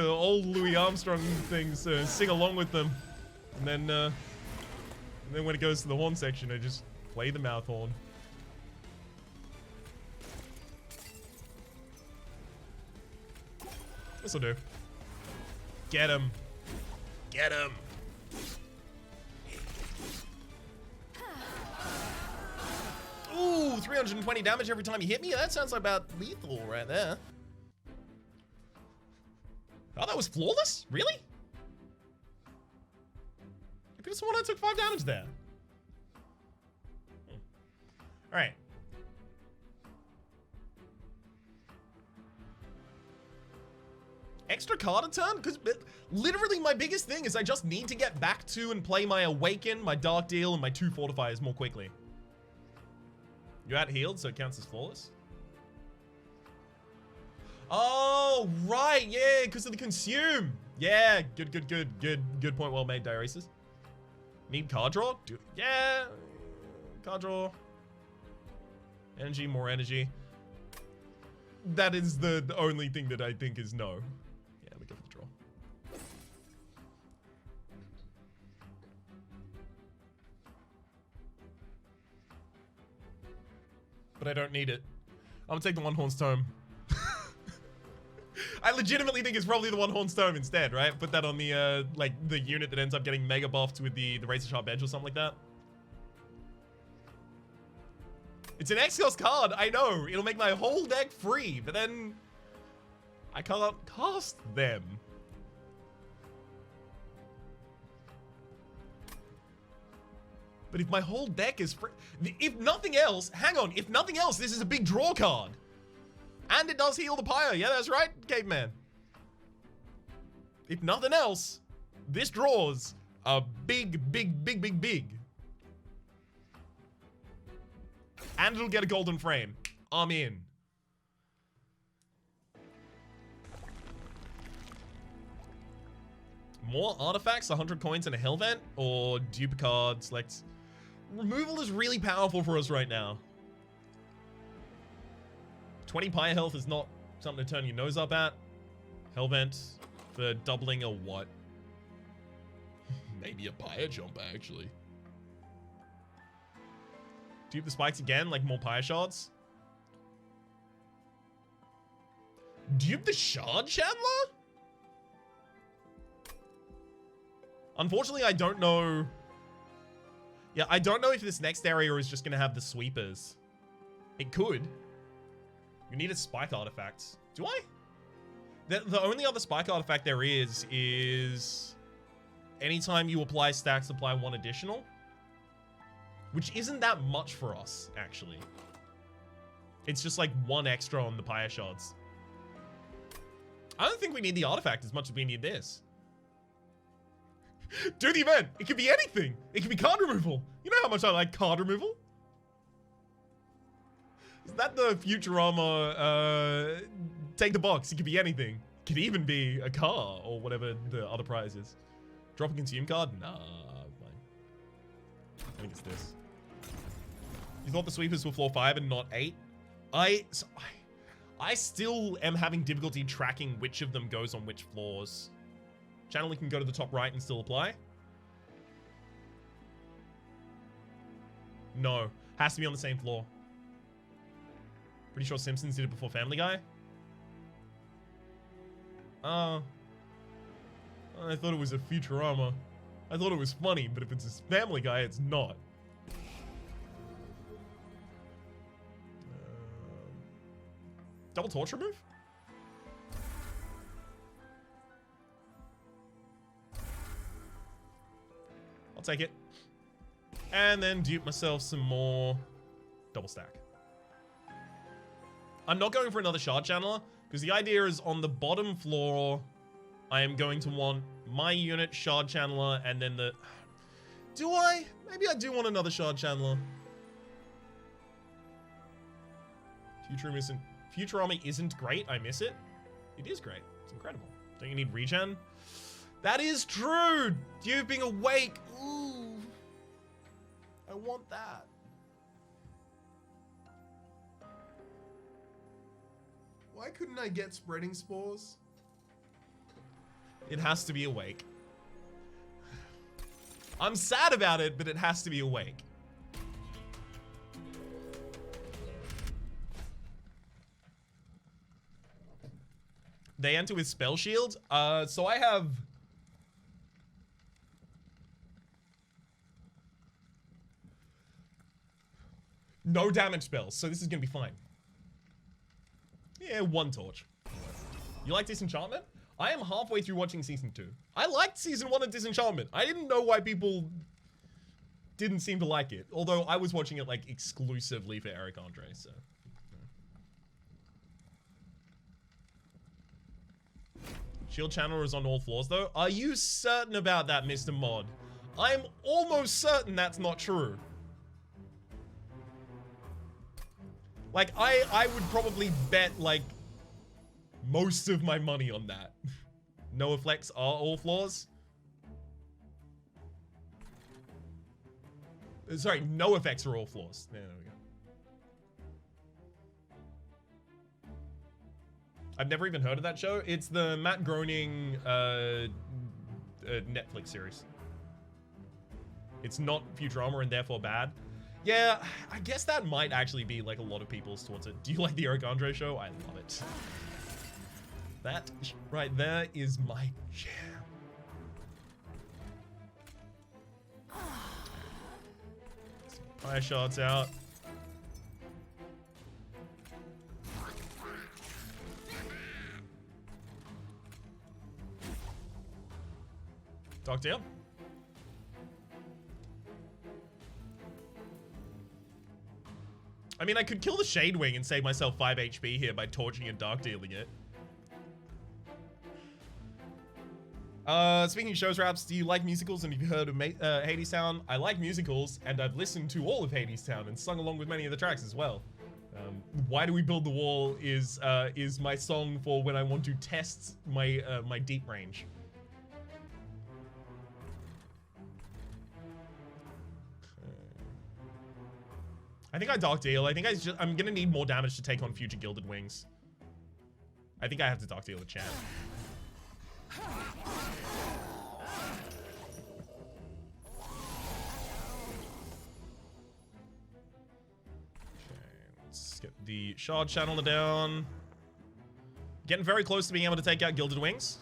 old Louis Armstrong things, sing along with them, and then when it goes to the horn section, I just play the mouth horn. This'll do. Get him. Get him. Ooh, 320 damage every time you hit me? That sounds like about lethal right there. Oh, that was flawless? Really? I could have sworn I took 5 damage there. Alright. Extra card a turn? Because literally my biggest thing is I just need to get back to and play my Awaken, my Dark Deal, and my 2 Fortifiers more quickly. You out healed, so it counts as flawless? Oh, right, yeah, because of the consume. Yeah, good point, well made, Diuresis. Need card draw? Yeah, card draw. Energy, more energy. That is the only thing that I think is no. Yeah, we go for the draw. But I don't need it. I'm gonna take the One Horn's Tome. I legitimately think it's probably the One Horn's Tome instead, right? Put that on the, like, the unit that ends up getting mega buffed with the Razor Sharp Edge or something like that. It's an X-Cost card, I know. It'll make my whole deck free, but then I can't cast them. But if my whole deck is if nothing else, hang on, if nothing else, this is a big draw card. And it does heal the pyre. Yeah, that's right, caveman. If nothing else, this draws a big. And it'll get a golden frame. I'm in. More artifacts, 100 coins and a hell vent, or dupe a card, select. Removal is really powerful for us right now. 20 pyre health is not something to turn your nose up at. Hell vent for doubling a what? Maybe a pyre jump, actually. Dupe the spikes again, like more pyre shards. Dupe the shard chandler? Unfortunately, I don't know. Yeah, I don't know if this next area is just going to have the sweepers. It could. You need a spike artifact. Do I? The only other spike artifact there is anytime you apply stacks, apply one additional. Which isn't that much for us, actually. It's just like one extra on the pyre shards. I don't think we need the artifact as much as we need this. Do the event. It could be anything. It could be card removal. You know how much I like card removal? Is that the Futurama, take the box. It could be anything. It could even be a car or whatever the other prize is. Drop a consume card? Nah, fine. I think it's this. You thought the sweepers were floor 5 and not 8? I still am having difficulty tracking which of them goes on which floors. Channeling can go to the top right and still apply. No, has to be on the same floor. Pretty sure Simpsons did it before Family Guy. I thought it was a Futurama. I thought it was funny, but if it's a Family Guy, it's not. Double torture move? I'll take it. And then dupe myself some more double stack. I'm not going for another shard channeler, because the idea is on the bottom floor, I am going to want my unit, shard channeler, and then the... Do I? Maybe I do want another shard channeler. Futurama isn't great. I miss it. It is great. It's incredible. Don't you need regen? That is true. Duping awake. Ooh. I want that. Why couldn't I get spreading spores? It has to be awake. I'm sad about it, but it has to be awake. They enter with spell shield. So I have... no damage spells, so this is gonna be fine. Yeah, one torch. You like Disenchantment? I am halfway through watching season 2. I liked season 1 of Disenchantment. I didn't know why people didn't seem to like it. Although I was watching it like exclusively for Eric Andre, so. Shield Channeler is on all floors though. Are you certain about that, Mr. Mod? I'm almost certain that's not true. Like, I would probably bet, like, most of my money on that. No effects are all floors. Sorry, no effects are all floors. There we go. I've never even heard of that show. It's the Matt Groening Netflix series. It's not Futurama and therefore bad. Yeah, I guess that might actually be like a lot of people's towards it. Do you like the Eric Andre show? I love it. That right there is my jam. Fire shots out. Talk down. I mean, I could kill the Shade Wing and save myself 5 HP here by torching and dark dealing it. Speaking of shows, Raps, do you like musicals and have you heard of Hades Town? I like musicals and I've listened to all of Hades Town and sung along with many of the tracks as well. Why Do We Build the Wall is my song for when I want to test my my deep range. I think I Dark Deal. I think I'm gonna need more damage to take on future Gilded Wings. I think I have to Dark Deal the champ. Let's get the Shard Channeler down. Getting very close to being able to take out Gilded Wings.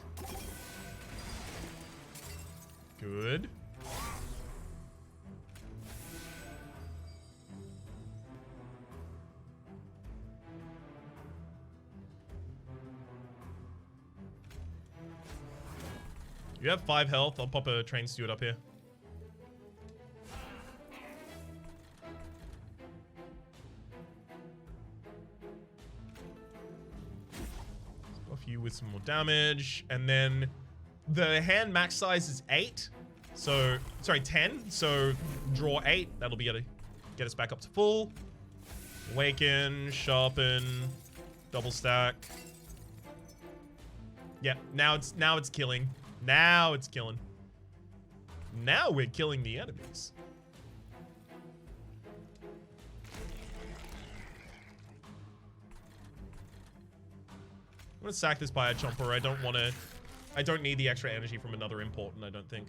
Good. You have 5 health. I'll pop a Train Steward up here. Buff you with some more damage. And then the hand max size is 8. So, sorry, 10. So draw 8. That'll be able to get us back up to full. Awaken, sharpen, double stack. Yeah, now it's killing. Now it's killing. Now we're killing the enemies. I'm gonna sack this Bio Chomper. I don't need the extra energy from another important, I don't think.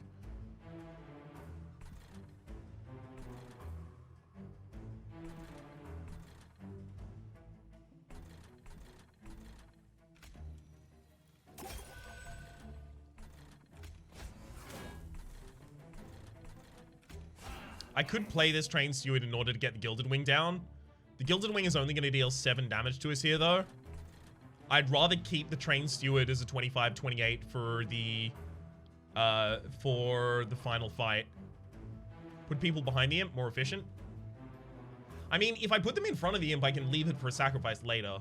I could play this Train Steward in order to get the Gilded Wing down. The Gilded Wing is only going to deal 7 damage to us here, though. I'd rather keep the Train Steward as a 25-28 for the final fight. Put people behind the Imp, more efficient. I mean, if I put them in front of the Imp, I can leave it for a sacrifice later.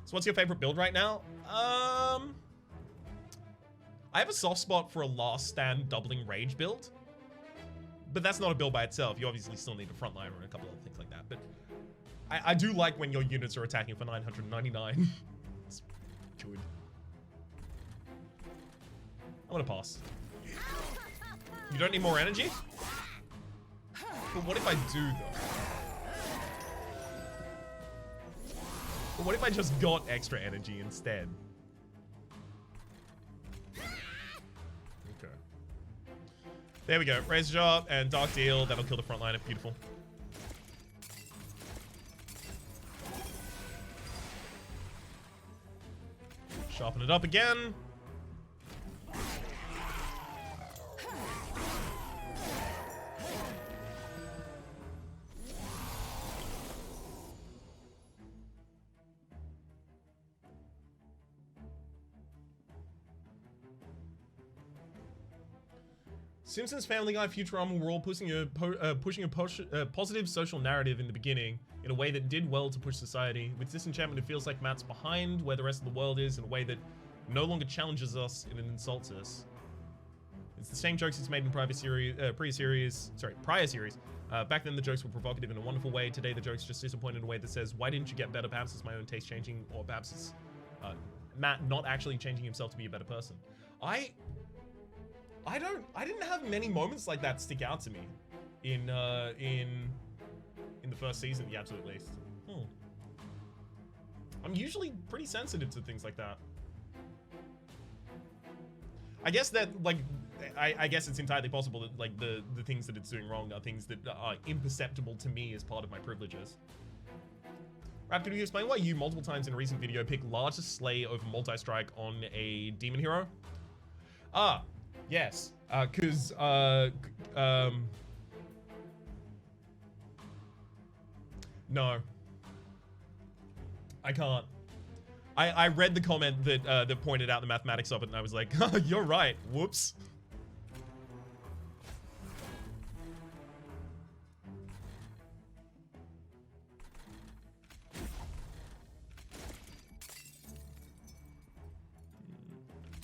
So what's your favorite build right now? I have a soft spot for a Last Stand doubling Rage build. But that's not a build by itself. You obviously still need a frontliner and a couple other things like that. But I do like when your units are attacking for 999. It's good. I'm gonna pass. You don't need more energy? But what if I do, though? But what if I just got extra energy instead? There we go. Razor Sharp and Dark Deal. That'll kill the frontliner. Beautiful. Sharpen it up again. Simpsons, Family Guy, Futurama were all pushing a positive social narrative in the beginning in a way that did well to push society. With Disenchantment, it feels like Matt's behind where the rest of the world is in a way that no longer challenges us and insults us. It's the same jokes he's made in prior series. Back then the jokes were provocative in a wonderful way. Today the jokes just disappoint in a way that says, why didn't you get better? Perhaps it's my own taste changing, or perhaps it's Matt not actually changing himself to be a better person. I didn't have many moments like that stick out to me in the first season, the absolute least. I'm usually pretty sensitive to things like that. I guess that, like, I guess it's entirely possible that, like, the things that it's doing wrong are things that are imperceptible to me as part of my privileges. Rap, could you explain why you multiple times in a recent video pick largest slay over multi-strike on a demon hero? Yes, cause, no. I can't. I read the comment that, that pointed out the mathematics of it and I was like, oh, you're right, whoops.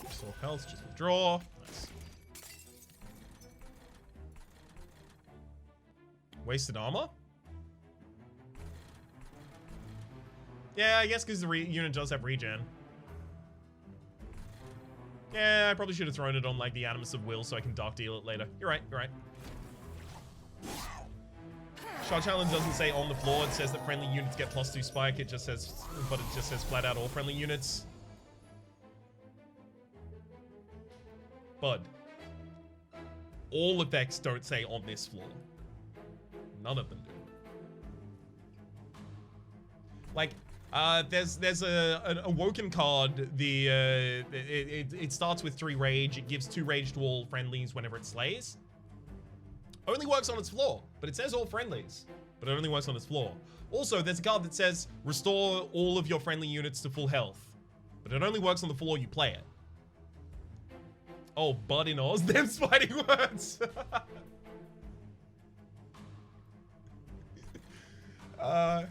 Restore health, just withdraw. Nice. Wasted armor? Yeah, I guess because the unit does have regen. Yeah, I probably should have thrown it on like the Animus of Will so I can dark deal it later. You're right, you're right. Shot challenge doesn't say on the floor, it says that friendly units get +2 spike, it just says flat out all friendly units. Bud. All effects don't say on this floor. None of them do. Like, there's an Awoken card, it starts with 3 rage, it gives 2 rage to all friendlies whenever it slays. Only works on its floor, but it says all friendlies, but it only works on its floor. Also, there's a card that says restore all of your friendly units to full health, but it only works on the floor you play it. Oh, Bud in Oz, them fighting words. Yeah.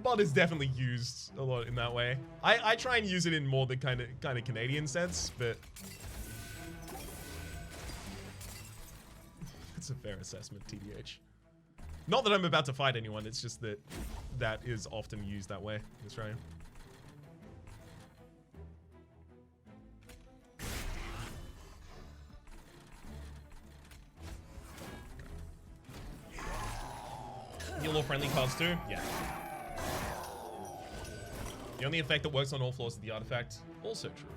Bud is definitely used a lot in that way. I try and use it in more the kind of Canadian sense, but it's a fair assessment, TBH. Not that I'm about to fight anyone, it's just that that is often used that way in Australia. Heal all friendly cards too? Yeah. The only effect that works on all floors is the artifact. Also true.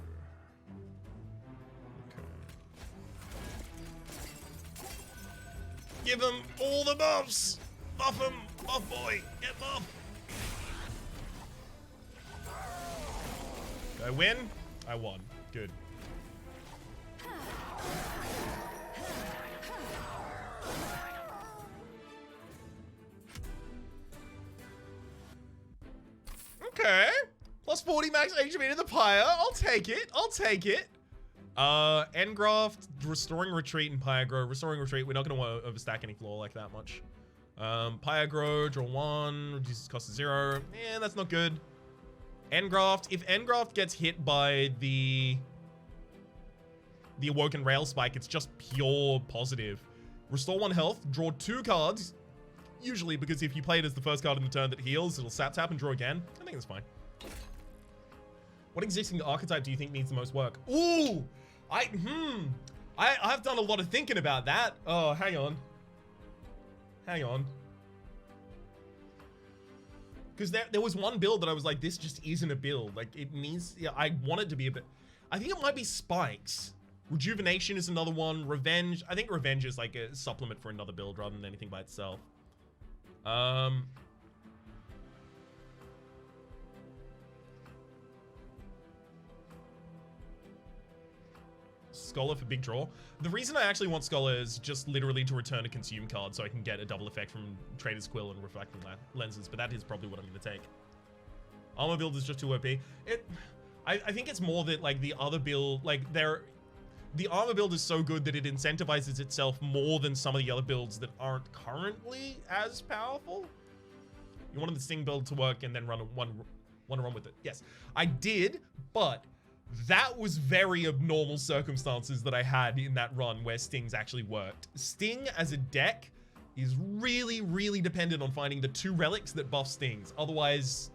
Give him all the buffs! Buff him! Buff boy! Get buff! Did I win? I won. Good. Okay. Plus 40 max HP to the pyre. I'll take it. I'll take it. Engraft, restoring retreat, and Pyagro. Restoring retreat, we're not going to overstack any floor like that much. Pyagro, draw 1, reduces cost to 0. Yeah, that's not good. Engraft, if Engraft gets hit by the Awoken Rail Spike, it's just pure positive. Restore 1 health, draw 2 cards. Usually, because if you play it as the first card in the turn that heals, it'll sap tap and draw again. I think that's fine. What existing archetype do you think needs the most work? Ooh! I've done a lot of thinking about that. Oh, hang on. Hang on. Because there was one build that I was like, this just isn't a build. Like, it needs... Yeah, I want it to be a bit... I think it might be Spikes. Rejuvenation is another one. Revenge. I think Revenge is like a supplement for another build rather than anything by itself. Scholar for big draw. The reason I actually want Scholar is just literally to return a consume card so I can get a double effect from Trader's Quill and Reflecting Lenses, but that is probably what I'm going to take. Armor build is just too OP. I think it's more that like the other build, like the armor build is so good that it incentivizes itself more than some of the other builds that aren't currently as powerful. You wanted the Sting build to work and then want to run with it. Yes, I did, but that was very abnormal circumstances that I had in that run where Stings actually worked. Sting as a deck is really, really dependent on finding the 2 relics that buff Stings. Otherwise,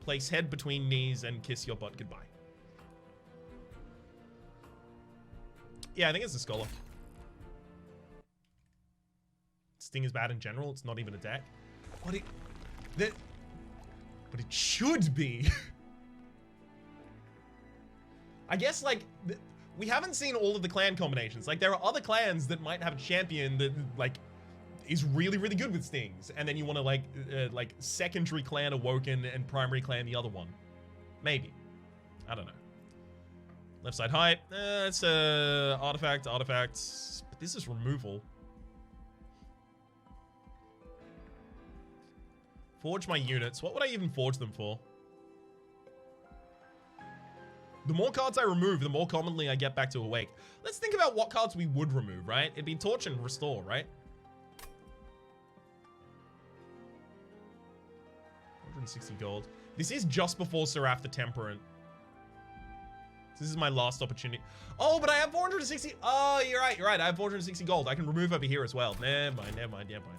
place head between knees and kiss your butt goodbye. Yeah, I think it's a Scholar. Sting is bad in general. It's not even a deck. But it should be. I guess, like, we haven't seen all of the clan combinations. Like, there are other clans that might have a champion that, like, is really, really good with Stings. And then you want to, like, secondary clan Awoken and primary clan the other one. Maybe. I don't know. Left side height. It's artifact. But this is removal. Forge my units. What would I even forge them for? The more cards I remove, the more commonly I get back to Awake. Let's think about what cards we would remove, right? It'd be Torch and Restore, right? 160 gold. This is just before Seraph the Temperate. This is my last opportunity. Oh, but I have 460. Oh, you're right. You're right. I have 460 gold. I can remove over here as well. Never mind. Never mind. Never mind.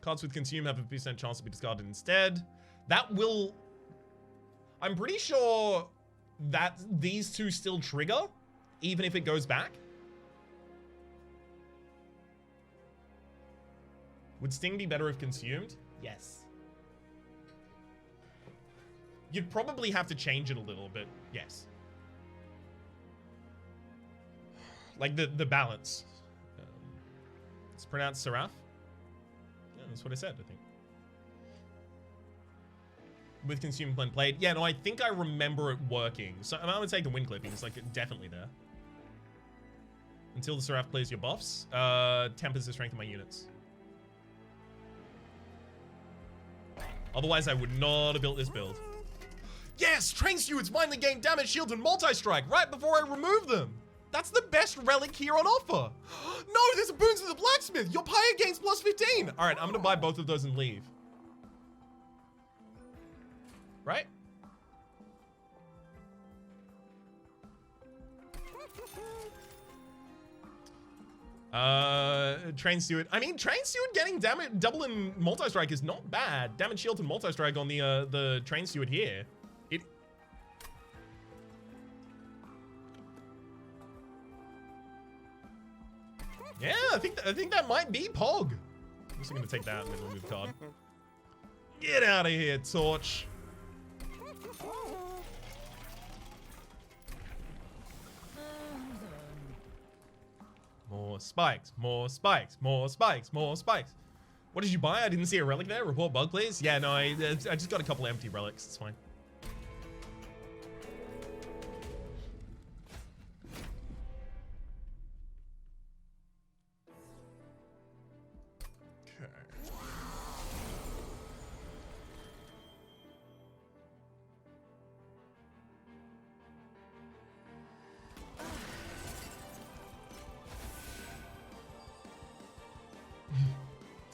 Cards with consume have a % chance to be discarded instead. That will... I'm pretty sure that these two still trigger, even if it goes back. Would Sting be better if consumed? Yes. You'd probably have to change it a little bit. Yes. Like the balance. It's pronounced Seraph. Yeah, that's what I said, I think. With consumed when played. Yeah, no, I think I remember it working. So I'm gonna take the wind clipping. It's like definitely there. Until the Seraph plays your buffs. Tempers the strength of my units. Otherwise, I would not have built this build. Yes! Train stewards finally gain damage, shield, and multi-strike right before I remove them. That's the best relic here on offer. No, there's a boons of the blacksmith. Your pyre gains plus 15. All right, I'm gonna buy both of those and leave. Right? Train steward. I mean, train steward getting damage, double and multi-strike is not bad. Damage, shield, and multi-strike on the train steward here. Yeah, I think that might be Pog. I'm just gonna take that and then remove the card. Get out of here, Torch. More spikes, more spikes, more spikes, more spikes. What did you buy? I didn't see a relic there. Report bug, please. Yeah, no, I just got a couple empty relics. It's fine.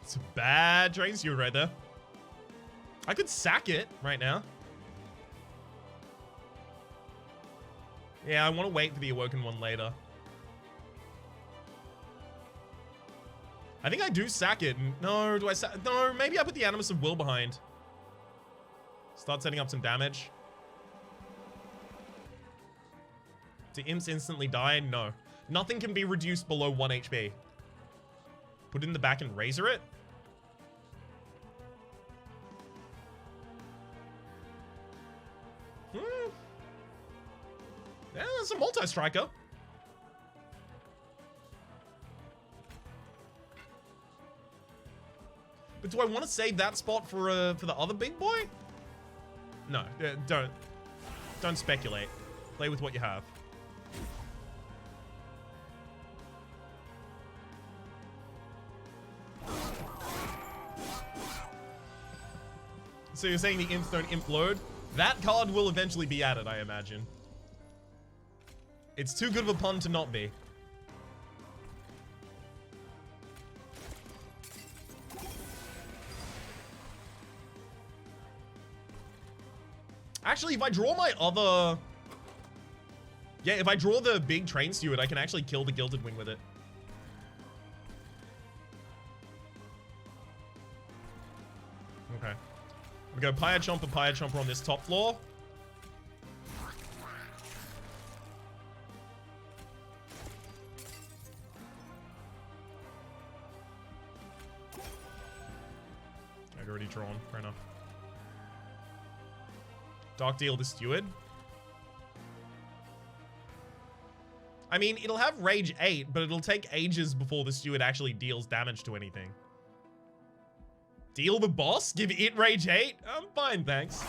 It's a bad train steward right there. I could sack it right now. Yeah, I want to wait for the awoken one later. I think I do sack it. No, do I sack? No, maybe I put the Animus of Will behind. Start setting up some damage. Do imps instantly die? No. Nothing can be reduced below 1 HP. Put it in the back and razor it? Yeah, it's a multi-striker. But do I want to save that spot for the other big boy? No, don't speculate. Play with what you have. So you're saying the imps don't implode? That card will eventually be added, I imagine. It's too good of a pun to not be. Actually, if I draw my other... Yeah, if I draw the big train steward, I can actually kill the Gilded Wing with it. Okay. We go Pyre Chomper on this top floor. I'd already drawn, fair enough. Dark Deal the Steward. I mean, it'll have Rage 8, but it'll take ages before the Steward actually deals damage to anything. Deal the boss? Give it Rage 8? I'm fine, thanks.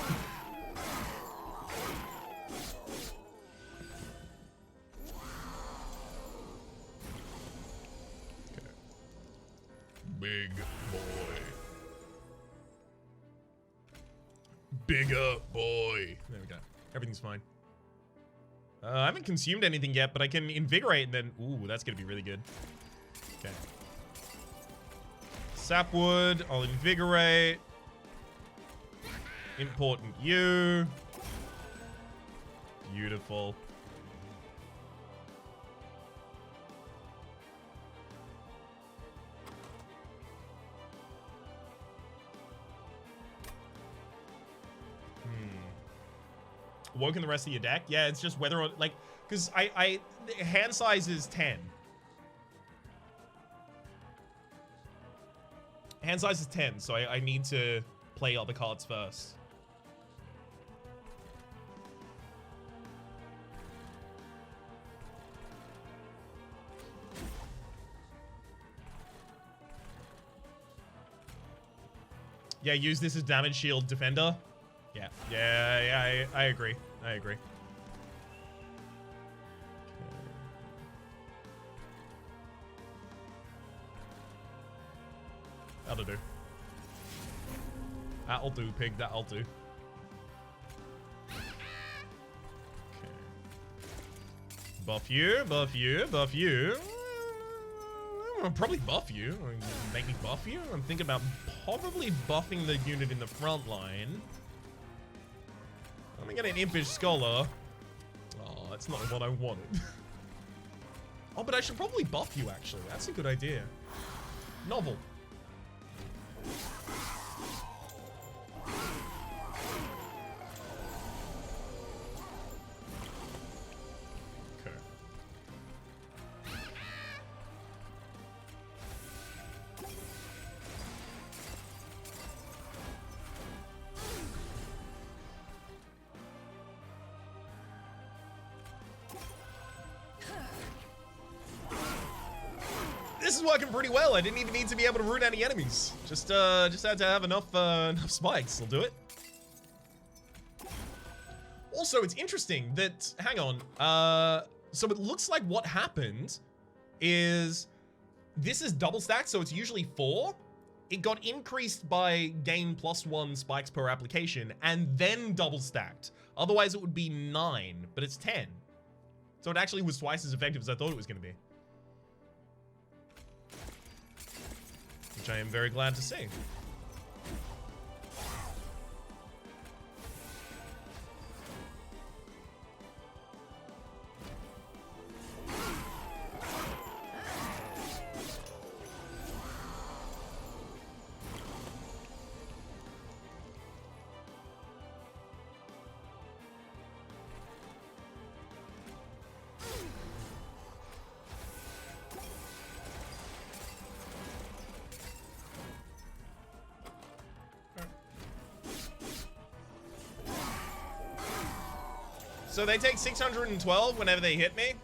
Okay. Big boy. Bigger boy. There we go. Everything's fine. I haven't consumed anything yet, but I can invigorate and then... Ooh, that's going to be really good. Okay. Sapwood. I'll invigorate. Important you. Beautiful. Woken the rest of your deck? Yeah, it's just whether or like, because hand size is 10. Hand size is 10, so I need to play other cards first. Yeah, use this as damage shield defender. Yeah, I agree. I agree. That'll do. That'll do, pig. That'll do. Okay. Buff you, buff you, buff you. I'll probably buff you. Make me buff you. I'm thinking about probably buffing the unit in the front line. I'm gonna get an Impish Scholar. Oh, that's not what I wanted. Oh, but I should probably buff you, actually. That's a good idea. Novel. Okay. This is working pretty well. I didn't even need to be able to root any enemies. Just had to have enough spikes. I'll do it. Also, it's interesting that, hang on. So it looks like what happened is this is double stacked, so it's usually 4. It got increased by gain +1 spikes per application and then double stacked. Otherwise, it would be 9, but it's 10. So it actually was twice as effective as I thought it was going to be. Which I am very glad to see. So they take 612 whenever they hit me.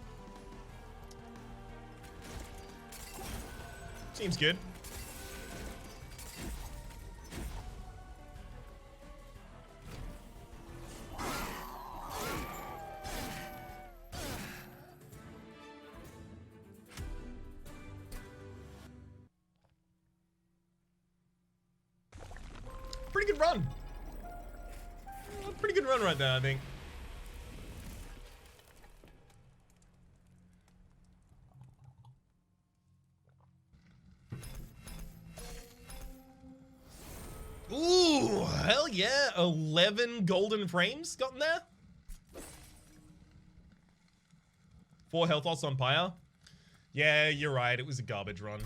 Seems good. Pretty good run. Pretty good run right there, I think. Ooh, hell yeah. 11 golden frames gotten there. 4 health loss on Pyre. Yeah, you're right. It was a garbage run.